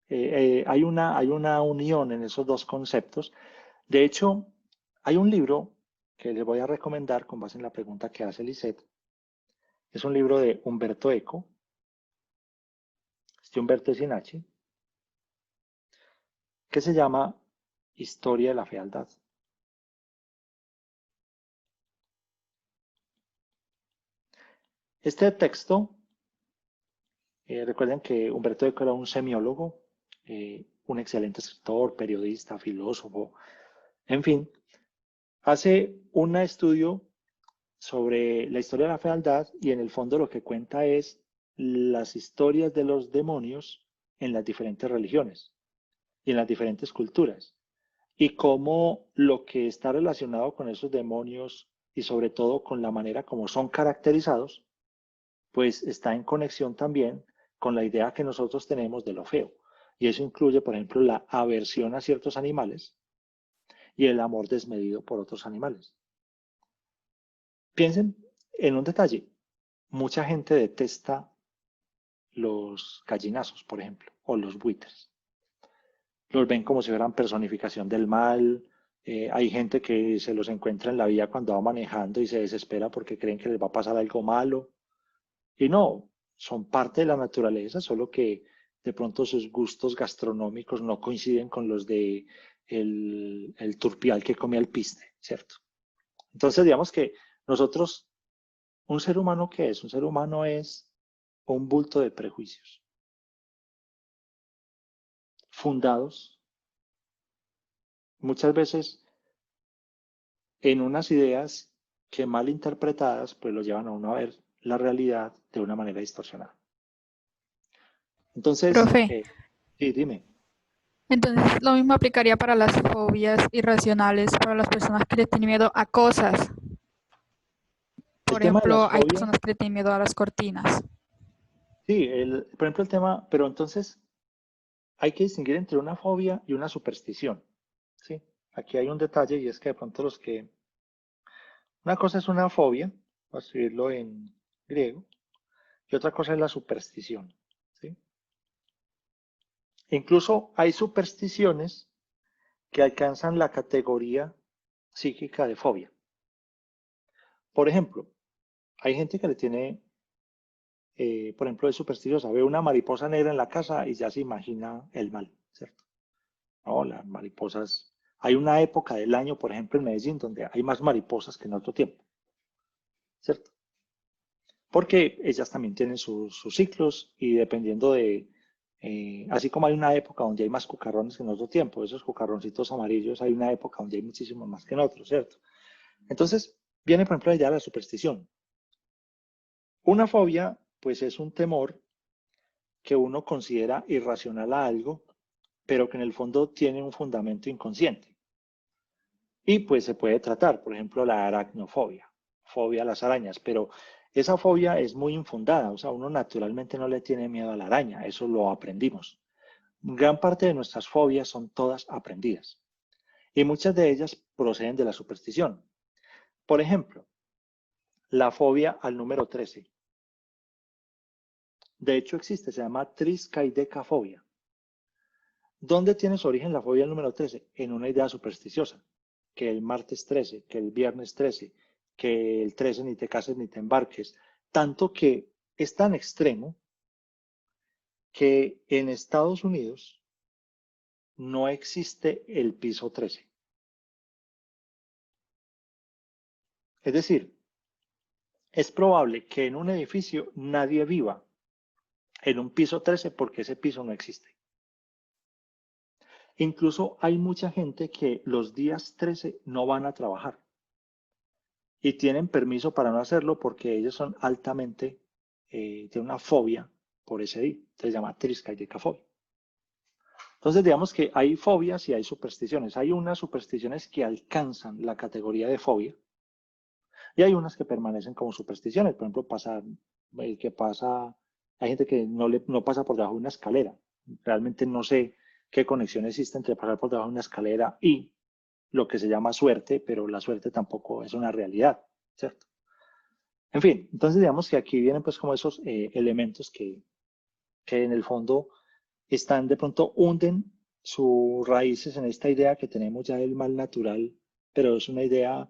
Hay una unión en esos dos conceptos. De hecho, hay un libro que les voy a recomendar con base en la pregunta que hace Lisette. Es un libro de Humberto Eco. Este Humberto es sin H, que se llama Historia de la Fealdad. Este texto, recuerden que Humberto Eco era un semiólogo, un excelente escritor, periodista, filósofo, en fin, hace un estudio sobre la historia de la fealdad y en el fondo lo que cuenta es las historias de los demonios en las diferentes religiones y en las diferentes culturas y cómo lo que está relacionado con esos demonios y sobre todo con la manera como son caracterizados, pues está en conexión también con la idea que nosotros tenemos de lo feo. Y eso incluye, por ejemplo, la aversión a ciertos animales y el amor desmedido por otros animales. Piensen en un detalle. Mucha gente detesta los gallinazos, por ejemplo, o los buitres. Los ven como si fueran personificación del mal. Hay gente que se los encuentra en la vía cuando va manejando y se desespera porque creen que les va a pasar algo malo. Y no, son parte de la naturaleza, solo que de pronto sus gustos gastronómicos no coinciden con los de el turpial que come alpiste, ¿cierto? Entonces, digamos que nosotros, ¿un ser humano qué es? Un ser humano es un bulto de prejuicios fundados muchas veces en unas ideas que mal interpretadas pues lo llevan a uno a ver la realidad de una manera distorsionada. Entonces, Profe, sí, dime. entonces lo mismo aplicaría para las fobias irracionales, para las personas que le tienen miedo a cosas. El Por tema de las ejemplo, hay fobias, personas que le tienen miedo a las cortinas. sí, por ejemplo el tema, pero entonces hay que distinguir entre una fobia y una superstición, ¿sí? Aquí hay un detalle y es que de pronto una cosa es una fobia, voy a escribirlo en griego, y otra cosa es la superstición, ¿sí? Incluso hay supersticiones que alcanzan la categoría psíquica de fobia. Por ejemplo, hay gente que le tiene, por ejemplo, es supersticiosa, ve una mariposa negra en la casa y ya se imagina el mal, ¿cierto? No, las mariposas, hay una época del año, por ejemplo, en Medellín, donde hay más mariposas que en otro tiempo, ¿cierto? Porque ellas también tienen sus ciclos y dependiendo Así como hay una época donde hay más cucarrones que en otro tiempo, esos cucarroncitos amarillos, hay una época donde hay muchísimos más que en otros, ¿cierto? Entonces, viene por ejemplo ya la superstición. Una fobia, pues es un temor que uno considera irracional a algo, pero que en el fondo tiene un fundamento inconsciente. Y pues se puede tratar, por ejemplo, la aracnofobia, fobia a las arañas, pero esa fobia es muy infundada, o sea, uno naturalmente no le tiene miedo a la araña, eso lo aprendimos. Gran parte de nuestras fobias son todas aprendidas y muchas de ellas proceden de la superstición. Por ejemplo, la fobia al número 13. De hecho existe, se llama triskaidekafobia. ¿Dónde tiene su origen la fobia al número 13? En una idea supersticiosa, que el martes 13, que el viernes 13, que el 13 ni te cases ni te embarques, tanto que es tan extremo que en Estados Unidos no existe el piso 13. Es decir, es probable que en un edificio nadie viva en un piso 13 porque ese piso no existe. Incluso hay mucha gente que los días 13 no van a trabajar y tienen permiso para no hacerlo porque ellos son altamente, tienen una fobia por ese día. Se llama triskaidekafobia. Entonces digamos que hay fobias y hay supersticiones. Hay unas supersticiones que alcanzan la categoría de fobia y hay unas que permanecen como supersticiones. Por ejemplo, hay gente que no pasa por debajo de una escalera. Realmente no sé qué conexión existe entre pasar por debajo de una escalera y lo que se llama suerte, pero la suerte tampoco es una realidad, ¿cierto? En fin, entonces digamos que aquí vienen pues como esos elementos que en el fondo están de pronto hunden sus raíces en esta idea que tenemos ya del mal natural, pero es una idea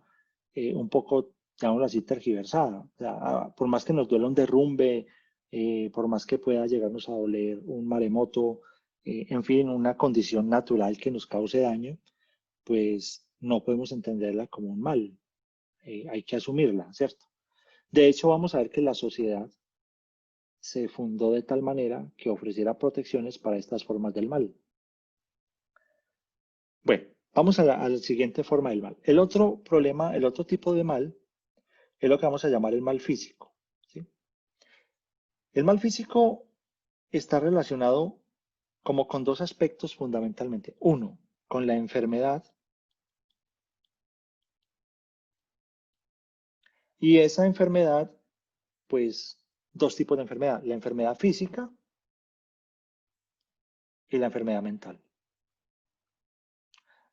un poco, llamémoslo así, tergiversada. O sea, por más que nos duela un derrumbe, por más que pueda llegarnos a doler un maremoto, en fin, una condición natural que nos cause daño, pues no podemos entenderla como un mal. Hay que asumirla, ¿cierto? De hecho, vamos a ver que la sociedad se fundó de tal manera que ofreciera protecciones para estas formas del mal. Bueno, vamos a la siguiente forma del mal. El otro problema, el otro tipo de mal es lo que vamos a llamar el mal físico, ¿sí? El mal físico está relacionado como con dos aspectos fundamentalmente. Uno, con la enfermedad. Y esa enfermedad, pues, dos tipos de enfermedad. La enfermedad física y la enfermedad mental.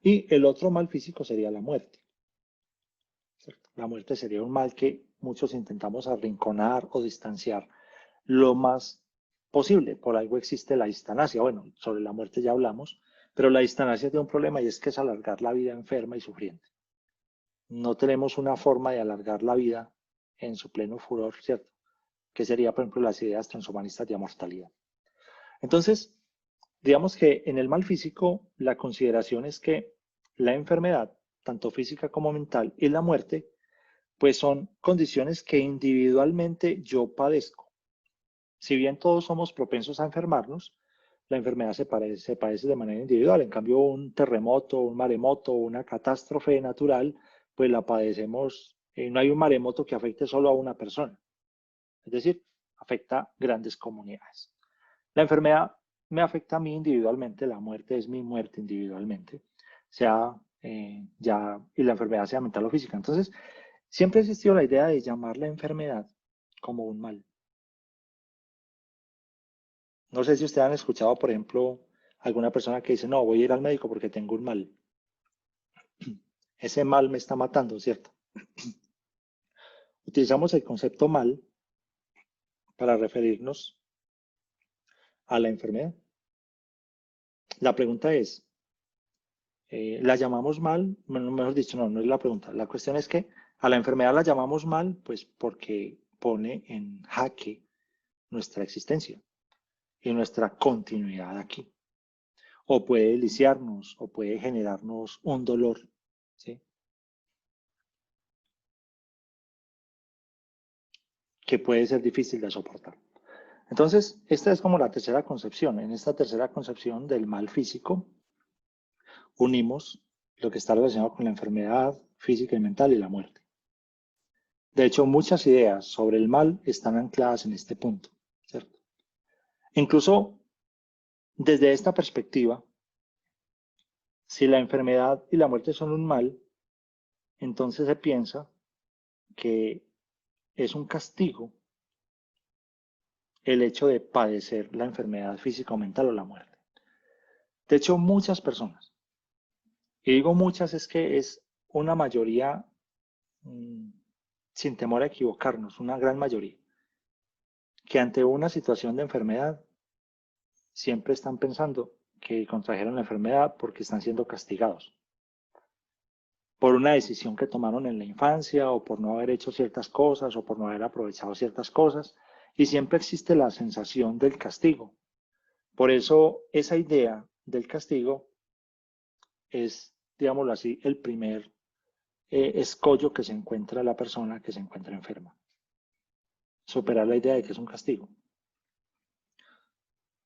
Y el otro mal físico sería la muerte, ¿cierto? La muerte sería un mal que muchos intentamos arrinconar o distanciar lo más posible. Por algo existe la eutanasia. Bueno, sobre la muerte ya hablamos, pero la eutanasia tiene un problema y es que es alargar la vida enferma y sufriente. No tenemos una forma de alargar la vida en su pleno furor, ¿cierto? Que sería, por ejemplo, las ideas transhumanistas de amortalidad. Entonces, digamos que en el mal físico, la consideración es que la enfermedad, tanto física como mental, y la muerte, pues son condiciones que individualmente yo padezco. Si bien todos somos propensos a enfermarnos, la enfermedad se padece de manera individual. En cambio, un terremoto, un maremoto, una catástrofe natural, pues la padecemos. No hay un maremoto que afecte solo a una persona. Es decir, afecta a grandes comunidades. La enfermedad me afecta a mí individualmente, la muerte es mi muerte individualmente, y la enfermedad sea mental o física. Entonces, siempre ha existido la idea de llamar la enfermedad como un mal. No sé si ustedes han escuchado, por ejemplo, alguna persona que dice, no, voy a ir al médico porque tengo un mal. Ese mal me está matando, ¿cierto? Utilizamos el concepto mal para referirnos a la enfermedad. La pregunta es, ¿la llamamos mal? Bueno, mejor dicho, no es la pregunta. La cuestión es que a la enfermedad la llamamos mal, pues porque pone en jaque nuestra existencia y nuestra continuidad aquí. O puede lisiarnos, o puede generarnos un dolor, ¿sí? Que puede ser difícil de soportar. Entonces, esta es como la tercera concepción. En esta tercera concepción del mal físico, unimos lo que está relacionado con la enfermedad física y mental y la muerte. De hecho, muchas ideas sobre el mal están ancladas en este punto, ¿cierto? Incluso desde esta perspectiva, si la enfermedad y la muerte son un mal, entonces se piensa que es un castigo el hecho de padecer la enfermedad física o mental o la muerte. De hecho, muchas personas, y digo muchas es que es una mayoría, sin temor a equivocarnos, una gran mayoría, que ante una situación de enfermedad siempre están pensando que contrajeron la enfermedad porque están siendo castigados por una decisión que tomaron en la infancia o por no haber hecho ciertas cosas o por no haber aprovechado ciertas cosas, y siempre existe la sensación del castigo. Por eso esa idea del castigo es, digámoslo así, el primer escollo que se encuentra la persona que se encuentra enferma. Superar la idea de que es un castigo.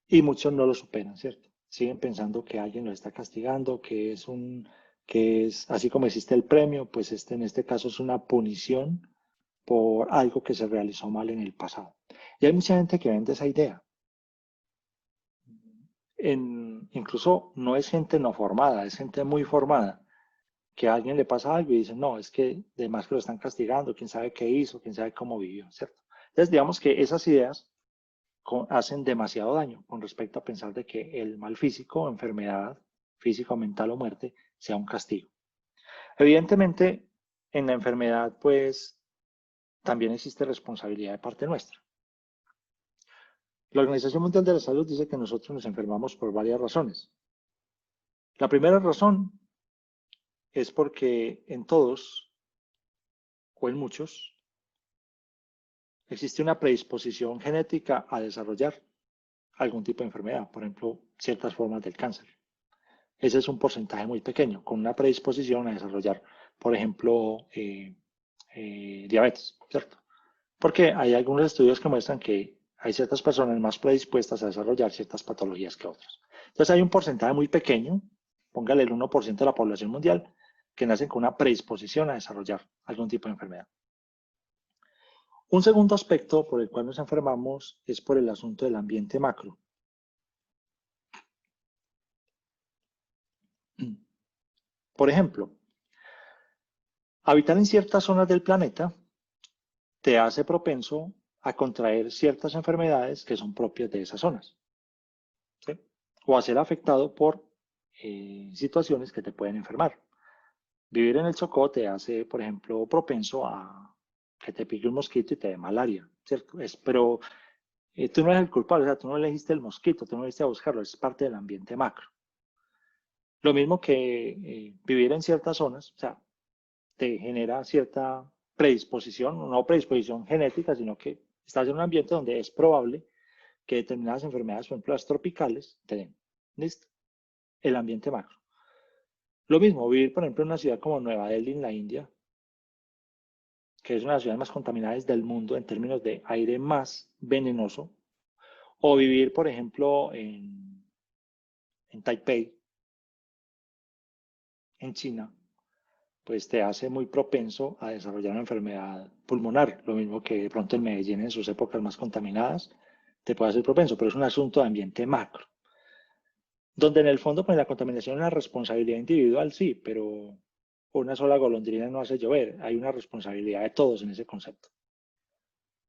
Y muchos no lo superan, ¿cierto? Siguen pensando que alguien lo está castigando, que es así como existe el premio, pues en este caso es una punición por algo que se realizó mal en el pasado. Y hay mucha gente que vende esa idea. Incluso no es gente no formada, es gente muy formada, que a alguien le pasa algo y dicen, no, es que además que lo están castigando, quién sabe qué hizo, quién sabe cómo vivió, ¿cierto? Entonces, digamos que esas ideas hacen demasiado daño con respecto a pensar de que el mal físico, enfermedad física, mental o muerte, sea un castigo. Evidentemente, en la enfermedad, pues, también existe responsabilidad de parte nuestra. La Organización Mundial de la Salud dice que nosotros nos enfermamos por varias razones. La primera razón es porque en todos, o en muchos, existe una predisposición genética a desarrollar algún tipo de enfermedad, por ejemplo, ciertas formas del cáncer. Ese es un porcentaje muy pequeño, con una predisposición a desarrollar, por ejemplo, diabetes, ¿cierto? Porque hay algunos estudios que muestran que hay ciertas personas más predispuestas a desarrollar ciertas patologías que otras. Entonces hay un porcentaje muy pequeño, póngale el 1% de la población mundial, que nacen con una predisposición a desarrollar algún tipo de enfermedad. Un segundo aspecto por el cual nos enfermamos es por el asunto del ambiente macro. Por ejemplo, habitar en ciertas zonas del planeta te hace propenso a contraer ciertas enfermedades que son propias de esas zonas, ¿sí? O a ser afectado por situaciones que te pueden enfermar. Vivir en el Chocó te hace, por ejemplo, propenso a que te pique un mosquito y te dé malaria, ¿cierto? Pero tú no eres el culpable, o sea, tú no elegiste el mosquito, tú no elegiste a buscarlo, es parte del ambiente macro. Lo mismo que vivir en ciertas zonas, o sea, te genera cierta predisposición, no predisposición genética, sino que estás en un ambiente donde es probable que determinadas enfermedades, por ejemplo las tropicales, te den. ¿Listo? El ambiente macro. Lo mismo, vivir, por ejemplo, en una ciudad como Nueva Delhi, en la India, que es una de las ciudades más contaminadas del mundo en términos de aire más venenoso, o vivir, por ejemplo, en Taipei, en China, pues te hace muy propenso a desarrollar una enfermedad pulmonar, lo mismo que de pronto en Medellín en sus épocas más contaminadas te puede hacer propenso, pero es un asunto de ambiente macro, donde en el fondo pues la contaminación es una responsabilidad individual, sí, pero una sola golondrina no hace llover, hay una responsabilidad de todos en ese concepto.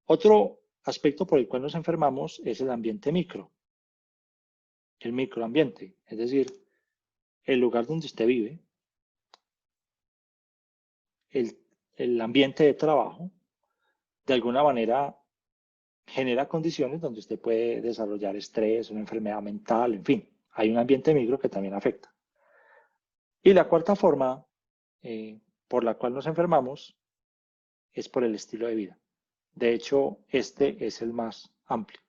Otro aspecto por el cual nos enfermamos es el ambiente micro, el microambiente, es decir, el lugar donde usted vive, el ambiente de trabajo, de alguna manera genera condiciones donde usted puede desarrollar estrés, una enfermedad mental, en fin, hay un ambiente micro que también afecta. Y la cuarta forma por la cual nos enfermamos es por el estilo de vida. De hecho, este es el más amplio.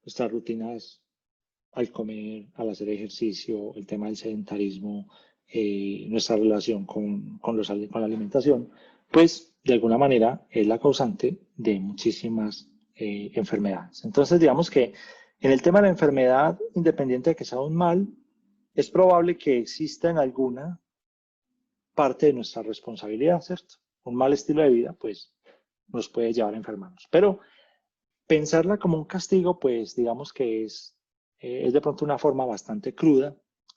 Nuestras rutinas al comer, al hacer ejercicio, el tema del sedentarismo, nuestra relación con la alimentación, pues de alguna manera es la causante de muchísimas enfermedades. Entonces, digamos que en el tema de la enfermedad, independiente de que sea un mal, es probable que exista en alguna parte de nuestra responsabilidad, ¿cierto? Un mal estilo de vida, pues, nos puede llevar a enfermarnos. Pero pensarla como un castigo, pues, digamos que es de pronto una forma bastante cruda,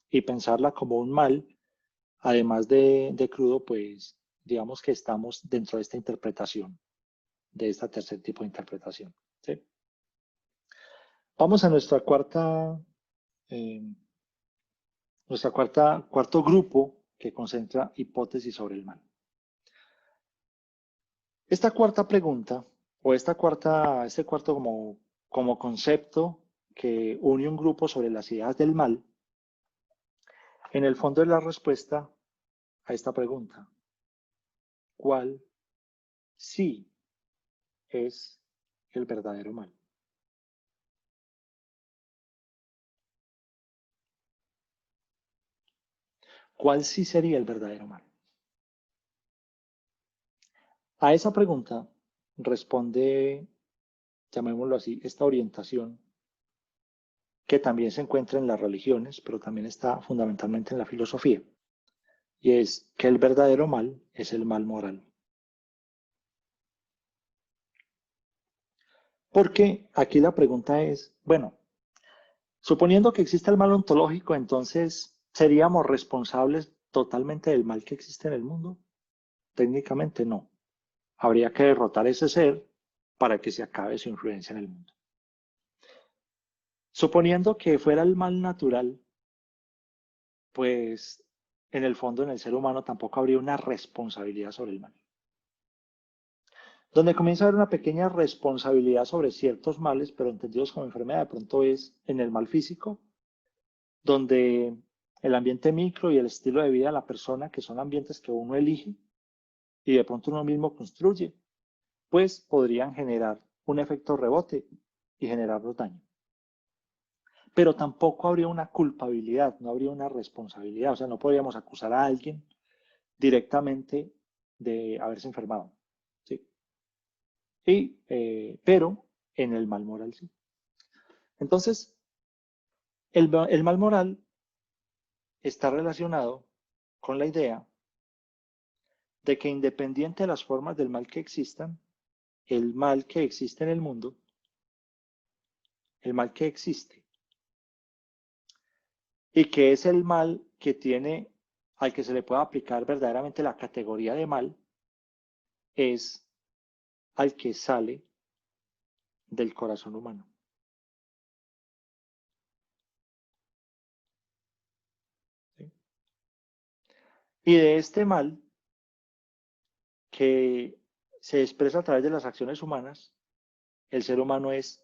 y pensarla como un mal, además de crudo, pues, digamos que estamos dentro de esta interpretación, de este tercer tipo de interpretación, ¿sí? Vamos a nuestra cuarto grupo que concentra hipótesis sobre el mal. Esta cuarta pregunta, o este cuarto como concepto que une un grupo sobre las ideas del mal, en el fondo es la respuesta a esta pregunta: ¿cuál sí es el verdadero mal? ¿Cuál sí sería el verdadero mal? A esa pregunta responde, llamémoslo así, esta orientación que también se encuentra en las religiones, pero también está fundamentalmente en la filosofía, y es que el verdadero mal es el mal moral. Porque aquí la pregunta es, bueno, suponiendo que existe el mal ontológico, entonces, ¿seríamos responsables totalmente del mal que existe en el mundo? Técnicamente no. Habría que derrotar ese ser para que se acabe su influencia en el mundo. Suponiendo que fuera el mal natural, pues en el fondo en el ser humano tampoco habría una responsabilidad sobre el mal. Donde comienza a haber una pequeña responsabilidad sobre ciertos males, pero entendidos como enfermedad, de pronto es en el mal físico, donde el ambiente micro y el estilo de vida de la persona, que son ambientes que uno elige y de pronto uno mismo construye, pues podrían generar un efecto rebote y generarnos daño. Pero tampoco habría una culpabilidad, no habría una responsabilidad, o sea, no podríamos acusar a alguien directamente de haberse enfermado, ¿sí? Pero en el mal moral sí. Entonces, el mal moral está relacionado con la idea de que independiente de las formas del mal que existan, el mal que existe en el mundo, el mal que existe, y que es el mal que tiene, al que se le puede aplicar verdaderamente la categoría de mal, es al que sale del corazón humano. ¿Sí? Y de este mal que se expresa a través de las acciones humanas, el ser humano es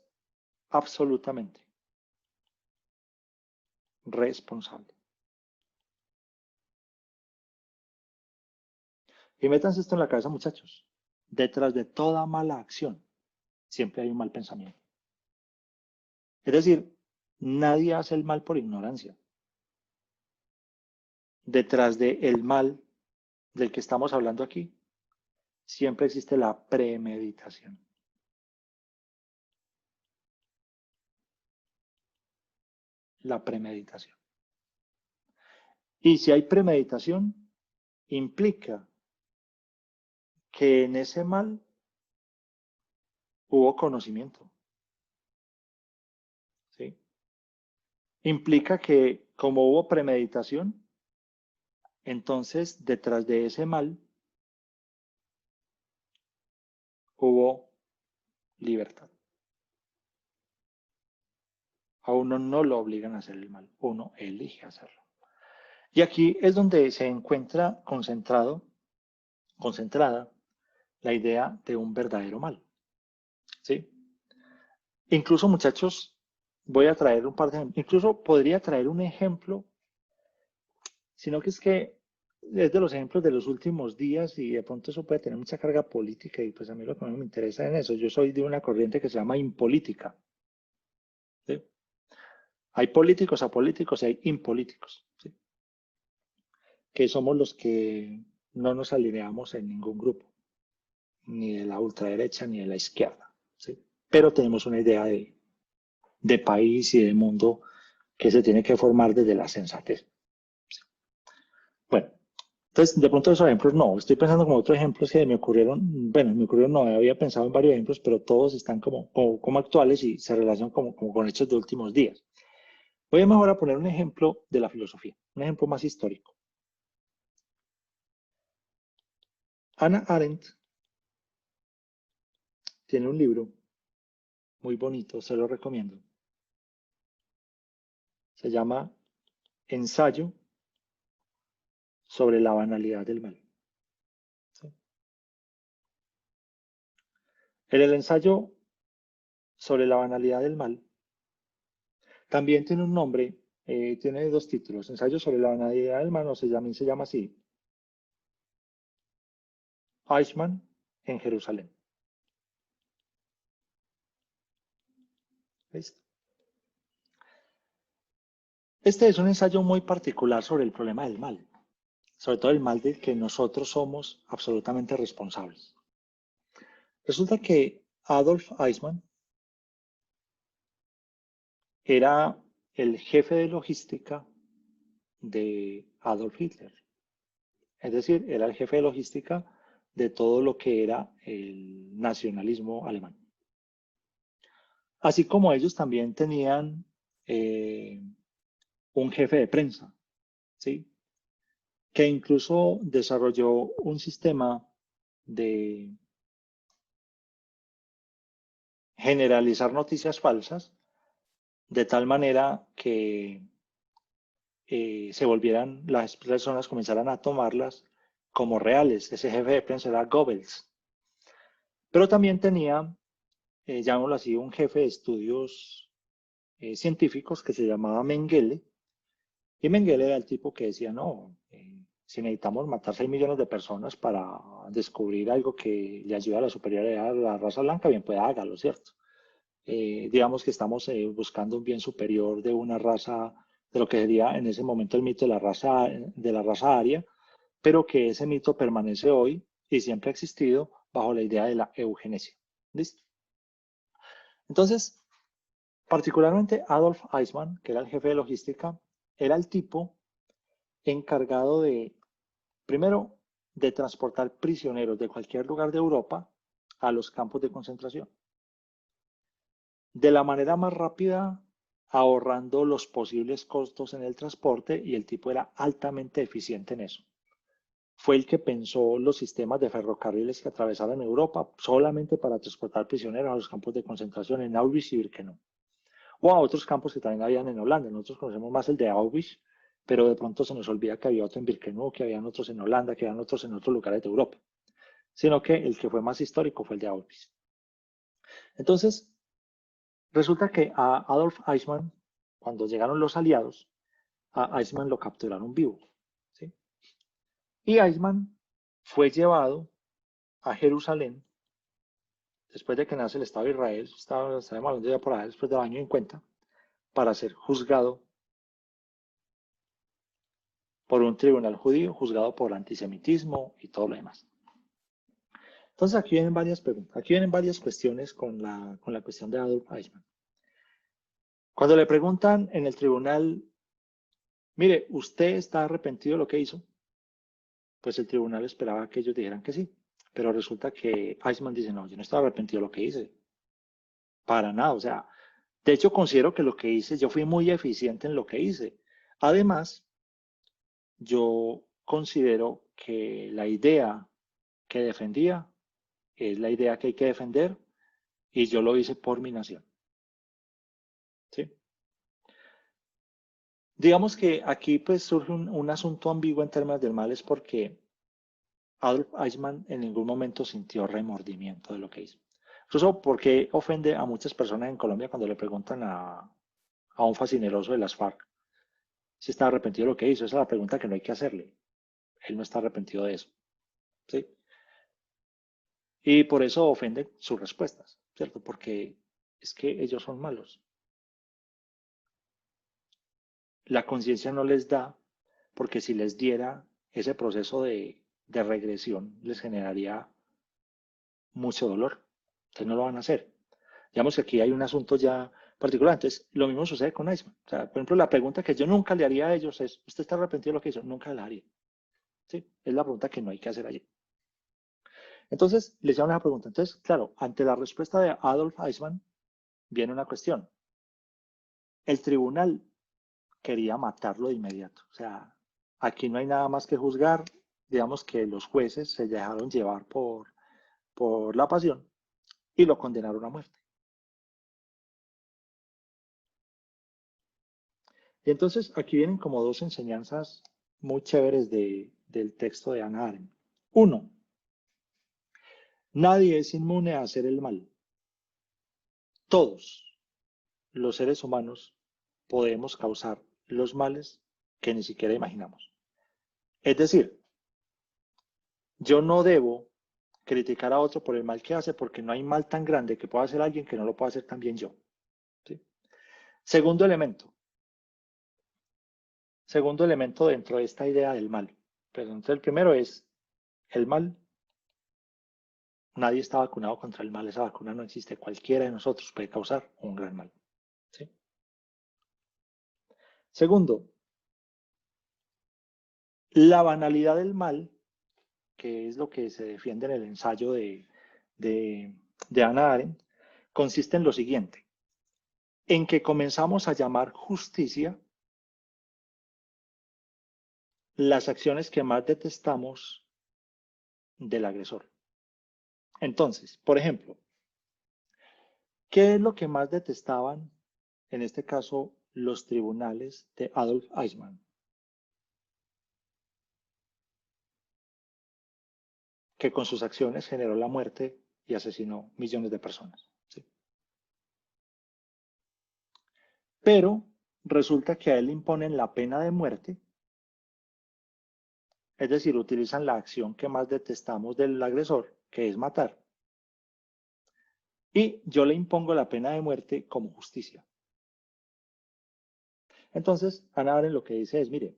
absolutamente responsable. Y métanse esto en la cabeza, muchachos. Detrás de toda mala acción, siempre hay un mal pensamiento. Es decir, nadie hace el mal por ignorancia. Detrás del mal del que estamos hablando aquí, siempre existe la premeditación. La premeditación. Y si hay premeditación, implica que en ese mal hubo conocimiento. ¿Sí? Implica que como hubo premeditación, entonces detrás de ese mal hubo libertad. A uno no lo obligan a hacer el mal, uno elige hacerlo. Y aquí es donde se encuentra concentrada la idea de un verdadero mal. ¿Sí? Incluso, muchachos, voy a traer un par de ejemplos. Incluso podría traer un ejemplo, sino que es de los ejemplos de los últimos días y de pronto eso puede tener mucha carga política y pues a mí lo que más me interesa en eso. Yo soy de una corriente que se llama impolítica. ¿Sí? Hay políticos apolíticos y hay impolíticos, ¿sí? Que somos los que no nos alineamos en ningún grupo. ni de la ultraderecha, ni de la izquierda, ¿sí? Pero tenemos una idea de país y de mundo que se tiene que formar desde la sensatez. ¿Sí? Bueno, entonces, de pronto esos ejemplos no. Estoy pensando como otros ejemplos que me ocurrieron. Bueno, me ocurrieron, no, había pensado en varios ejemplos, pero todos están como actuales y se relacionan como con hechos de últimos días. Voy a mejor a poner un ejemplo de la filosofía, un ejemplo más histórico. Hannah Arendt tiene un libro muy bonito, se lo recomiendo. Se llama Ensayo sobre la banalidad del mal. ¿Sí? En el ensayo sobre la banalidad del mal también tiene un nombre, tiene dos títulos. Ensayo sobre la banalidad del mal, también se llama así. Eichmann en Jerusalén. ¿Listo? Este es un ensayo muy particular sobre el problema del mal, sobre todo el mal del que nosotros somos absolutamente responsables. Resulta que Adolf Eichmann era el jefe de logística de Adolf Hitler. Es decir, era el jefe de logística de todo lo que era el nacionalismo alemán. Así como ellos también tenían un jefe de prensa, ¿sí? Que incluso desarrolló un sistema de generalizar noticias falsas de tal manera que las personas comenzaran a tomarlas como reales. Ese jefe de prensa era Goebbels. Pero también tenía, llamémoslo así, un jefe de estudios científicos que se llamaba Mengele. Y Mengele era el tipo que decía, no, si necesitamos matar 6 millones de personas para descubrir algo que le ayude a la superioridad a la raza blanca, bien pueda hágalo, ¿cierto? Digamos que estamos buscando un bien superior de una raza, de lo que sería en ese momento el mito de la raza aria, pero que ese mito permanece hoy y siempre ha existido bajo la idea de la eugenesia. ¿Listo? Entonces, particularmente Adolf Eichmann, que era el jefe de logística, era el tipo encargado de, primero, de transportar prisioneros de cualquier lugar de Europa a los campos de concentración. De la manera más rápida, ahorrando los posibles costos en el transporte, y el tipo era altamente eficiente en eso. Fue el que pensó los sistemas de ferrocarriles que atravesaron Europa solamente para transportar prisioneros a los campos de concentración en Auschwitz y Birkenau. O a otros campos que también habían en Holanda. Nosotros conocemos más el de Auschwitz, pero de pronto se nos olvida que había otro en Birkenau, que habían otros en Holanda, que habían otros en otros lugares de Europa. Sino que el que fue más histórico fue el de Auschwitz. Entonces, resulta que a Adolf Eichmann, cuando llegaron los aliados, a Eichmann lo capturaron vivo. ¿Sí? Y Eichmann fue llevado a Jerusalén después de que nace el Estado de Israel, estábamos hablando ya por ahí después del año 50, para ser juzgado por un tribunal judío, juzgado por antisemitismo y todo lo demás. Entonces aquí vienen varias preguntas, aquí vienen varias cuestiones con la cuestión de Adolf Eichmann. Cuando le preguntan en el tribunal, mire, ¿usted está arrepentido de lo que hizo? Pues el tribunal esperaba que ellos dijeran que sí, pero resulta que Eichmann dice, no, yo no estaba arrepentido de lo que hice, para nada, o sea, de hecho considero que lo que hice, yo fui muy eficiente en lo que hice. Además, yo considero que la idea que defendía es la idea que hay que defender y yo lo hice por mi nación. ¿Sí? Digamos que aquí pues surge un asunto ambiguo en términos del mal, es porque Adolf Eichmann en ningún momento sintió remordimiento de lo que hizo. Incluso porque ofende a muchas personas en Colombia cuando le preguntan a un fascineroso de las FARC si está arrepentido de lo que hizo. Esa es la pregunta que no hay que hacerle. Él no está arrepentido de eso. ¿Sí? Y por eso ofenden sus respuestas, ¿cierto? Porque es que ellos son malos. La conciencia no les da, porque si les diera ese proceso de regresión, les generaría mucho dolor. Entonces no lo van a hacer. Digamos que aquí hay un asunto ya particular. Entonces, lo mismo sucede con Eichmann. O sea, por ejemplo, la pregunta que yo nunca le haría a ellos es, ¿usted está arrepentido de lo que hizo? Nunca la haría. ¿Sí? Es la pregunta que no hay que hacer allí. Entonces, les llaman la pregunta. Entonces, claro, ante la respuesta de Adolf Eichmann, viene una cuestión. El tribunal quería matarlo de inmediato. O sea, aquí no hay nada más que juzgar. Digamos que los jueces se dejaron llevar por la pasión y lo condenaron a muerte. Y entonces aquí vienen como dos enseñanzas muy chéveres del texto de Hannah Arendt. Uno, nadie es inmune a hacer el mal. Todos los seres humanos podemos causar los males que ni siquiera imaginamos. Es decir, yo no debo criticar a otro por el mal que hace porque no hay mal tan grande que pueda hacer alguien que no lo pueda hacer también yo. ¿Sí? Segundo elemento dentro de esta idea del mal. Pero entonces el primero es el mal. Nadie está vacunado contra el mal, esa vacuna no existe. Cualquiera de nosotros puede causar un gran mal. ¿Sí? Segundo, la banalidad del mal, que es lo que se defiende en el ensayo de Hannah Arendt, consiste en lo siguiente, en que comenzamos a llamar justicia las acciones que más detestamos del agresor. Entonces, por ejemplo, ¿qué es lo que más detestaban, en este caso, los tribunales de Adolf Eichmann? Que con sus acciones generó la muerte y asesinó millones de personas. ¿Sí? Pero resulta que a él le imponen la pena de muerte, es decir, utilizan la acción que más detestamos del agresor, que es matar, y yo le impongo la pena de muerte como justicia. Entonces, Hannah Arendt lo que dice es, mire,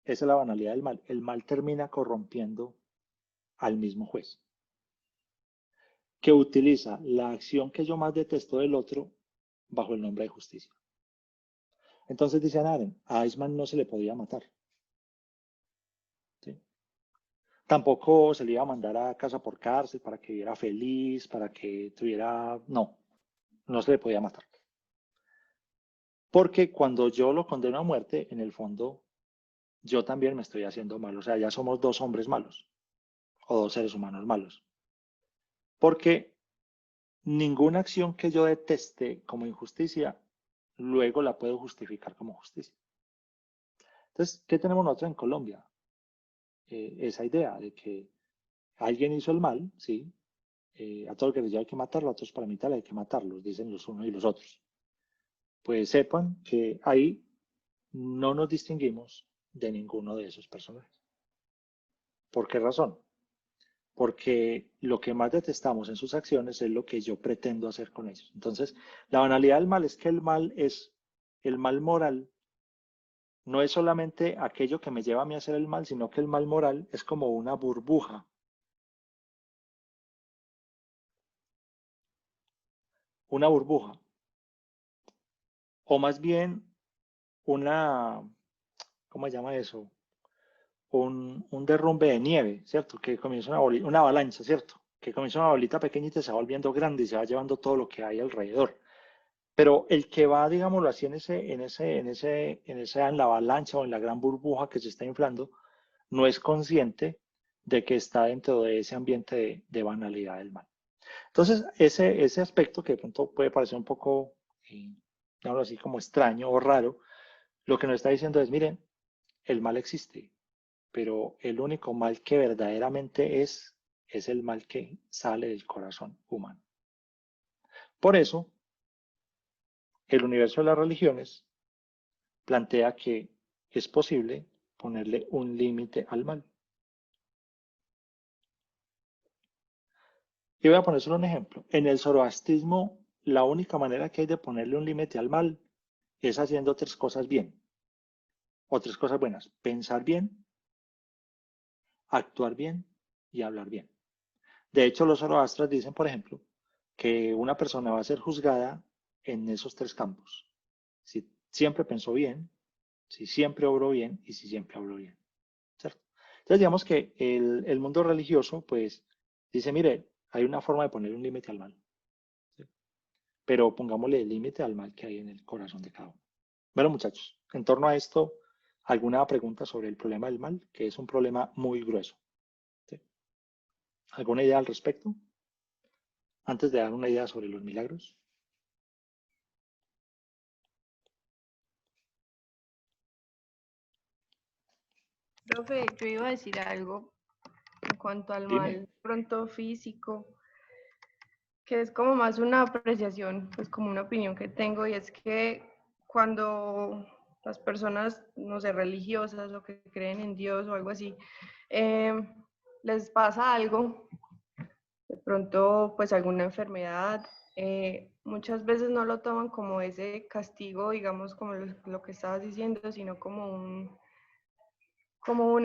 esa es la banalidad del mal. El mal termina corrompiendo al mismo juez, que utiliza la acción que yo más detesto del otro bajo el nombre de justicia. Entonces dice Hannah Arendt, a Eichmann no se le podía matar. ¿Sí? Tampoco se le iba a mandar a casa por cárcel para que viviera feliz, para que tuviera... No se le podía matar. Porque cuando yo lo condeno a muerte, en el fondo, yo también me estoy haciendo mal. O sea, ya somos dos hombres malos o dos seres humanos malos. Porque ninguna acción que yo deteste como injusticia, luego la puedo justificar como justicia. Entonces, ¿qué tenemos nosotros en Colombia? Esa idea de que alguien hizo el mal, ¿sí? A todo el que hay que matarlo, a todos para mitad hay que matarlos, dicen los unos y los otros. Pues sepan que ahí no nos distinguimos de ninguno de esos personajes. ¿Por qué razón? Porque lo que más detestamos en sus acciones es lo que yo pretendo hacer con ellos. Entonces, la banalidad del mal es que el mal moral, no es solamente aquello que me lleva a mí a hacer el mal, sino que el mal moral es como una burbuja. Una burbuja. O más bien una, ¿cómo se llama eso? Un derrumbe de nieve, ¿cierto? Que comienza una avalancha, ¿cierto? Que comienza una bolita pequeñita y se va volviendo grande y se va llevando todo lo que hay alrededor. Pero el que va, digámoslo así, en la avalancha o en la gran burbuja que se está inflando, no es consciente de que está dentro de ese ambiente de banalidad del mal. Entonces, ese aspecto que de pronto puede parecer un poco, digámoslo así, como extraño o raro, lo que nos está diciendo es, miren, el mal existe, pero el único mal que verdaderamente es el mal que sale del corazón humano. Por eso, el universo de las religiones plantea que es posible ponerle un límite al mal. Y voy a poner solo un ejemplo. En el zoroastrismo, la única manera que hay de ponerle un límite al mal es haciendo tres cosas bien, o tres cosas buenas. Pensar bien, actuar bien y hablar bien. De hecho, los zoroastras dicen, por ejemplo, que una persona va a ser juzgada en esos tres campos. Si siempre pensó bien, si siempre obró bien y si siempre habló bien. ¿Cierto? Entonces, digamos que el mundo religioso, pues, dice, mire, hay una forma de poner un límite al mal. ¿Sí? Pero pongámosle el límite al mal que hay en el corazón de cada uno. Bueno, muchachos, en torno a esto, ¿alguna pregunta sobre el problema del mal? Que es un problema muy grueso. ¿Sí? ¿Alguna idea al respecto? Antes de dar una idea sobre los milagros. Profe, yo iba a decir algo en cuanto al Dime. mal pronto físico, que es como más una apreciación, pues como una opinión que tengo, y es que cuando las personas, no sé, religiosas o que creen en Dios o algo así, les pasa algo, de pronto pues alguna enfermedad, muchas veces no lo toman como ese castigo, digamos, como lo que estabas diciendo, sino como un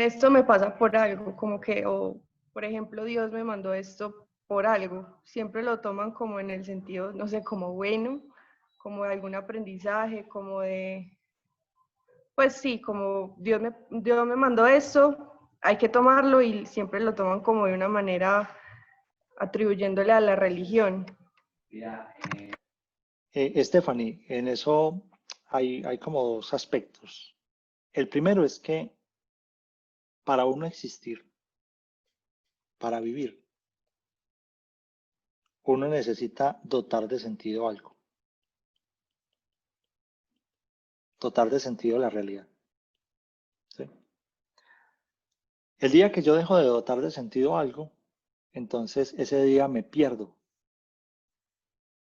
esto me pasa por algo, como que, o por ejemplo, Dios me mandó esto por algo. Siempre lo toman como en el sentido, no sé, como bueno, como de algún aprendizaje, como de, pues sí, como Dios me mandó esto, hay que tomarlo y siempre lo toman como de una manera atribuyéndole a la religión. Stephanie, en eso hay como dos aspectos. El primero es que para uno existir, para vivir, uno necesita dotar de sentido algo, dotar de sentido la realidad. ¿Sí? El día que yo dejo de dotar de sentido algo, entonces ese día me pierdo.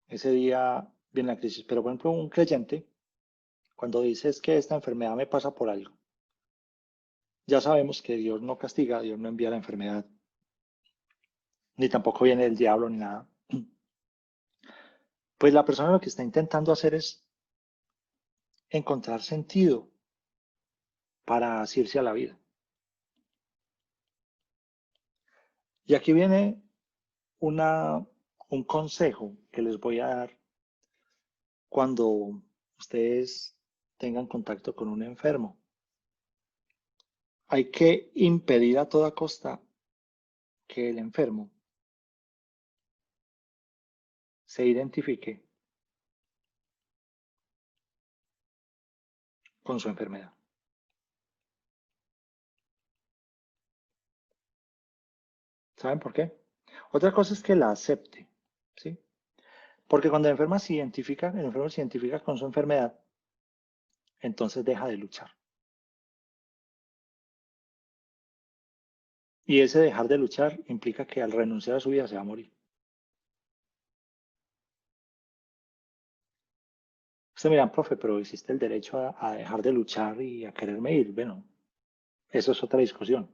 Ese día viene la crisis. Pero por ejemplo, un creyente, cuando dice es que esta enfermedad me pasa por algo, ya sabemos que Dios no castiga, Dios no envía la enfermedad, ni tampoco viene el diablo ni nada. Pues la persona lo que está intentando hacer es encontrar sentido para asirse a la vida. Y aquí viene un consejo que les voy a dar cuando ustedes tengan contacto con un enfermo. Hay que impedir a toda costa que el enfermo se identifique con su enfermedad. ¿Saben por qué? Otra cosa es que la acepte, ¿sí? Porque cuando el enfermo se identifica con su enfermedad, entonces deja de luchar. Y ese dejar de luchar implica que al renunciar a su vida se va a morir. Usted me dirá, profe, pero existe el derecho a dejar de luchar y a quererme ir. Bueno, eso es otra discusión.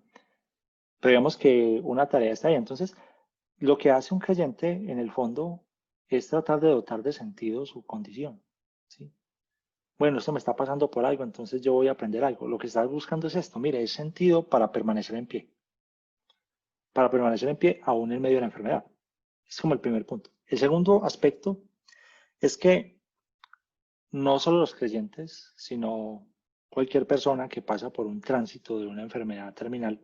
Pero digamos que una tarea está ahí. Entonces, lo que hace un creyente, en el fondo, es tratar de dotar de sentido su condición. ¿Sí? Bueno, esto me está pasando por algo, entonces yo voy a aprender algo. Lo que estás buscando es esto. Mire, es sentido para permanecer en pie. Para permanecer en pie aún en medio de la enfermedad. Es como el primer punto. El segundo aspecto es que no solo los creyentes, sino cualquier persona que pasa por un tránsito de una enfermedad terminal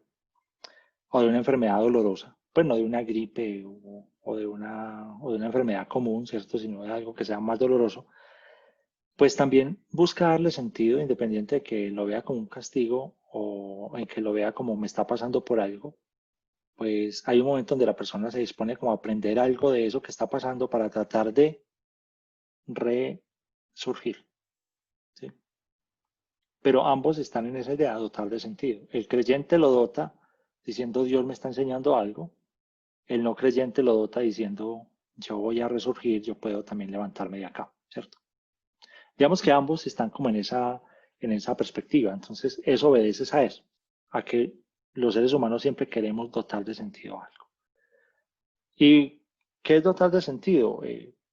o de una enfermedad dolorosa, pues no de una gripe o de una enfermedad común, ¿cierto? Sino de algo que sea más doloroso, pues también busca darle sentido, independiente de que lo vea como un castigo o en que lo vea como me está pasando por algo, pues hay un momento donde la persona se dispone como a aprender algo de eso que está pasando para tratar de resurgir, ¿sí? Pero ambos están en esa idea de dotar de sentido. El creyente lo dota diciendo Dios me está enseñando algo. El no creyente lo dota diciendo yo voy a resurgir, yo puedo también levantarme de acá, ¿cierto? Digamos que ambos están como en esa perspectiva. Entonces, eso obedece a eso, a que los seres humanos siempre queremos dotar de sentido a algo. ¿Y qué es dotar de sentido?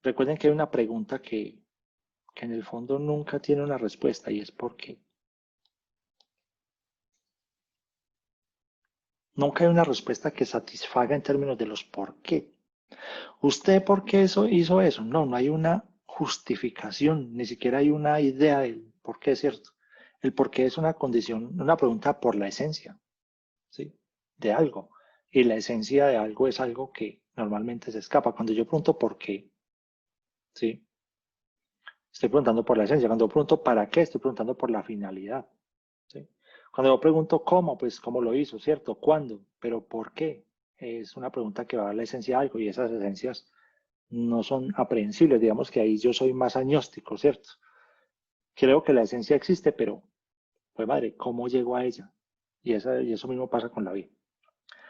Recuerden que hay una pregunta que en el fondo nunca tiene una respuesta y es ¿por qué? Nunca hay una respuesta que satisfaga en términos de los por qué. ¿Usted por qué hizo eso? No, no hay una justificación, ni siquiera hay una idea del por qué, ¿cierto? El por qué es una condición, una pregunta por la esencia, ¿sí? De algo. Y la esencia de algo es algo que normalmente se escapa. Cuando yo pregunto por qué, ¿sí? Estoy preguntando por la esencia. Cuando pregunto para qué, estoy preguntando por la finalidad, ¿sí? Cuando yo pregunto cómo, pues cómo lo hizo, ¿cierto? ¿Cuándo? Pero ¿por qué? Es una pregunta que va a dar la esencia de algo y esas esencias no son aprehensibles. Digamos que ahí yo soy más agnóstico, ¿cierto? Creo que la esencia existe, pero, pues madre, ¿cómo llego a ella? Y eso mismo pasa con la vida.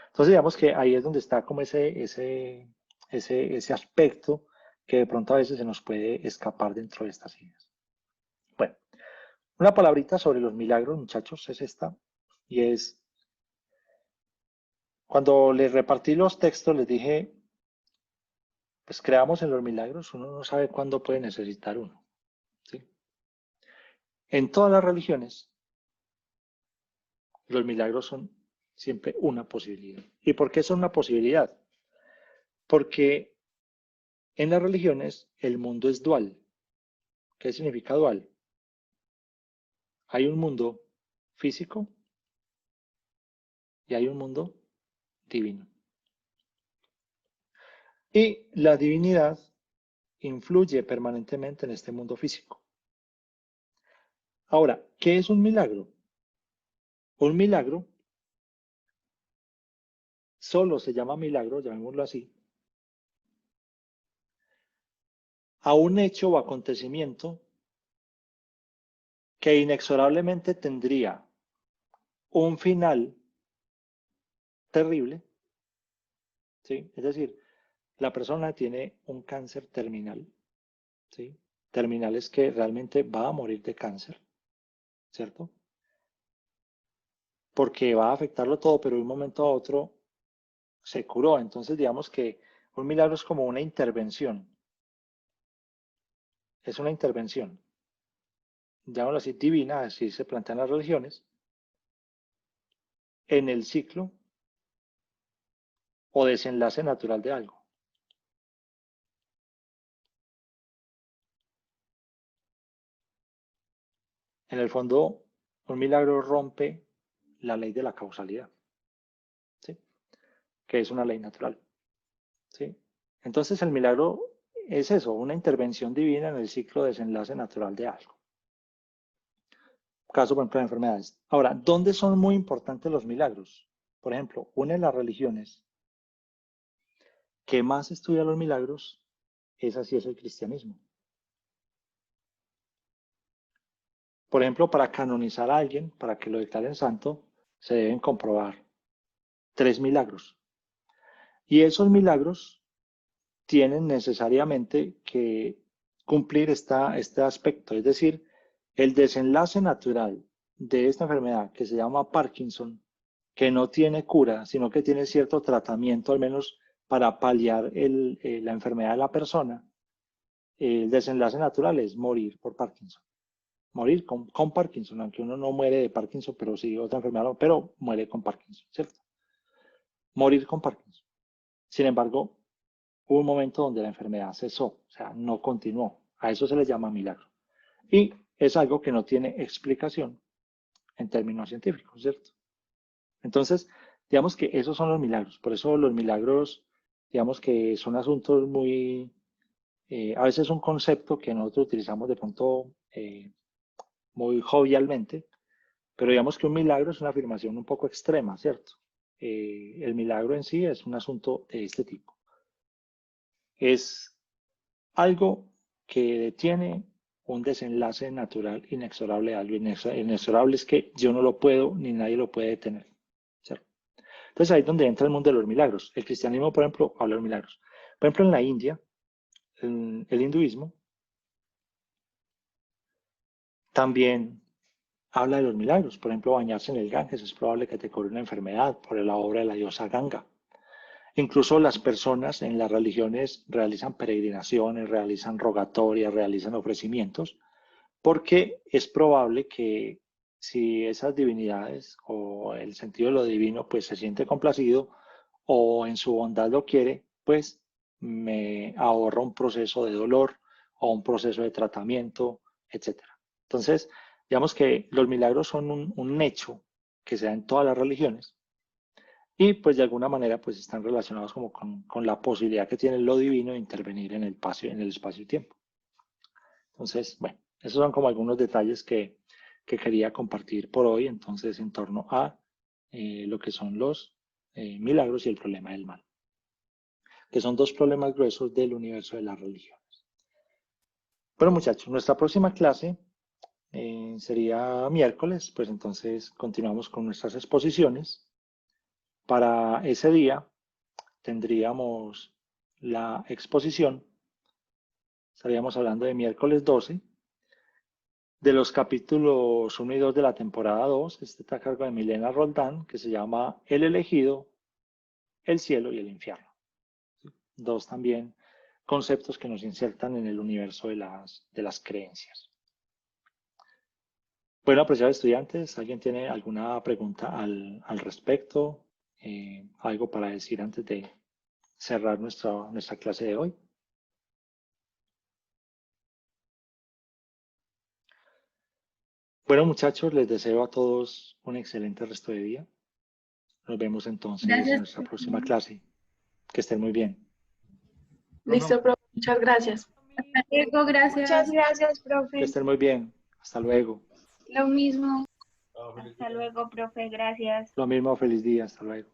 Entonces, digamos que ahí es donde está como ese aspecto que de pronto a veces se nos puede escapar dentro de estas ideas. Bueno, una palabrita sobre los milagros, muchachos, es esta, y es, cuando les repartí los textos, les dije, pues creamos en los milagros, uno no sabe cuándo puede necesitar uno, ¿sí? En todas las religiones, los milagros son siempre una posibilidad. ¿Y por qué son una posibilidad? Porque en las religiones el mundo es dual. ¿Qué significa dual? Hay un mundo físico y hay un mundo divino. Y la divinidad influye permanentemente en este mundo físico. Ahora, ¿qué es un milagro? Un milagro solo se llama milagro, llamémoslo así, a un hecho o acontecimiento que inexorablemente tendría un final terrible, ¿sí? Es decir, la persona tiene un cáncer terminal, ¿sí? Terminal es que realmente va a morir de cáncer, ¿cierto? Porque va a afectarlo todo, pero de un momento a otro se curó. Entonces, digamos que un milagro es como una intervención. Es una intervención, llamémoslo así, divina, así se plantean las religiones, en el ciclo o desenlace natural de algo. En el fondo, un milagro rompe la ley de la causalidad, ¿sí? Que es una ley natural, ¿sí? Entonces el milagro es eso, una intervención divina en el ciclo de desenlace natural de algo. Caso, por ejemplo, de enfermedades. Ahora, ¿dónde son muy importantes los milagros? Por ejemplo, una de las religiones que más estudia los milagros, esa sí es el cristianismo. Por ejemplo, para canonizar a alguien, para que lo declaren santo, se deben comprobar 3 milagros. Y esos milagros tienen necesariamente que cumplir este aspecto, es decir, el desenlace natural de esta enfermedad que se llama Parkinson, que no tiene cura, sino que tiene cierto tratamiento, al menos para paliar la enfermedad de la persona. El desenlace natural es morir por Parkinson. Morir con Parkinson, aunque uno no muere de Parkinson, pero sí otra enfermedad, pero muere con Parkinson, ¿cierto? Morir con Parkinson. Sin embargo, hubo un momento donde la enfermedad cesó, o sea, no continuó. A eso se le llama milagro. Y es algo que no tiene explicación en términos científicos, ¿cierto? Entonces, digamos que esos son los milagros. Por eso los milagros, digamos que son asuntos muy, a veces un concepto que nosotros utilizamos de pronto muy jovialmente, pero digamos que un milagro es una afirmación un poco extrema, ¿cierto? El milagro en sí es un asunto de este tipo. Es algo que detiene un desenlace natural inexorable, algo inexorable es que yo no lo puedo ni nadie lo puede detener, ¿cierto? Entonces ahí es donde entra el mundo de los milagros. El cristianismo, por ejemplo, habla de los milagros. Por ejemplo, en la India, el hinduismo también habla de los milagros. Por ejemplo, bañarse en el Ganges es probable que te cure una enfermedad por la obra de la diosa Ganga. Incluso las personas en las religiones realizan peregrinaciones, realizan rogatorias, realizan ofrecimientos, porque es probable que si esas divinidades o el sentido de lo divino pues se siente complacido o en su bondad lo quiere, pues me ahorra un proceso de dolor o un proceso de tratamiento, etc. Entonces, digamos que los milagros son un hecho que se da en todas las religiones y pues de alguna manera pues están relacionados como con la posibilidad que tiene lo divino de intervenir en el espacio-tiempo. Entonces, bueno, esos son como algunos detalles que quería compartir por hoy, entonces, en torno a lo que son los milagros y el problema del mal, que son dos problemas gruesos del universo de las religiones. Bueno, muchachos, nuestra próxima clase sería miércoles, pues entonces continuamos con nuestras exposiciones. Para ese día tendríamos la exposición, estaríamos hablando de miércoles 12, de los capítulos 1 y 2 de la temporada 2, este está a cargo de Milena Roldán, que se llama El elegido, el cielo y el infierno. Dos también conceptos que nos insertan en el universo de las creencias. Bueno, apreciados estudiantes, ¿alguien tiene alguna pregunta al respecto? ¿Algo para decir antes de cerrar nuestra clase de hoy? Bueno, muchachos, les deseo a todos un excelente resto de día. Nos vemos entonces en nuestra próxima clase. Que estén muy bien. Listo, profe. Muchas gracias. Hasta luego, gracias. Muchas gracias, profe. Que estén muy bien. Hasta luego. Lo mismo. Hasta luego, profe. Gracias. Lo mismo, feliz día. Hasta luego.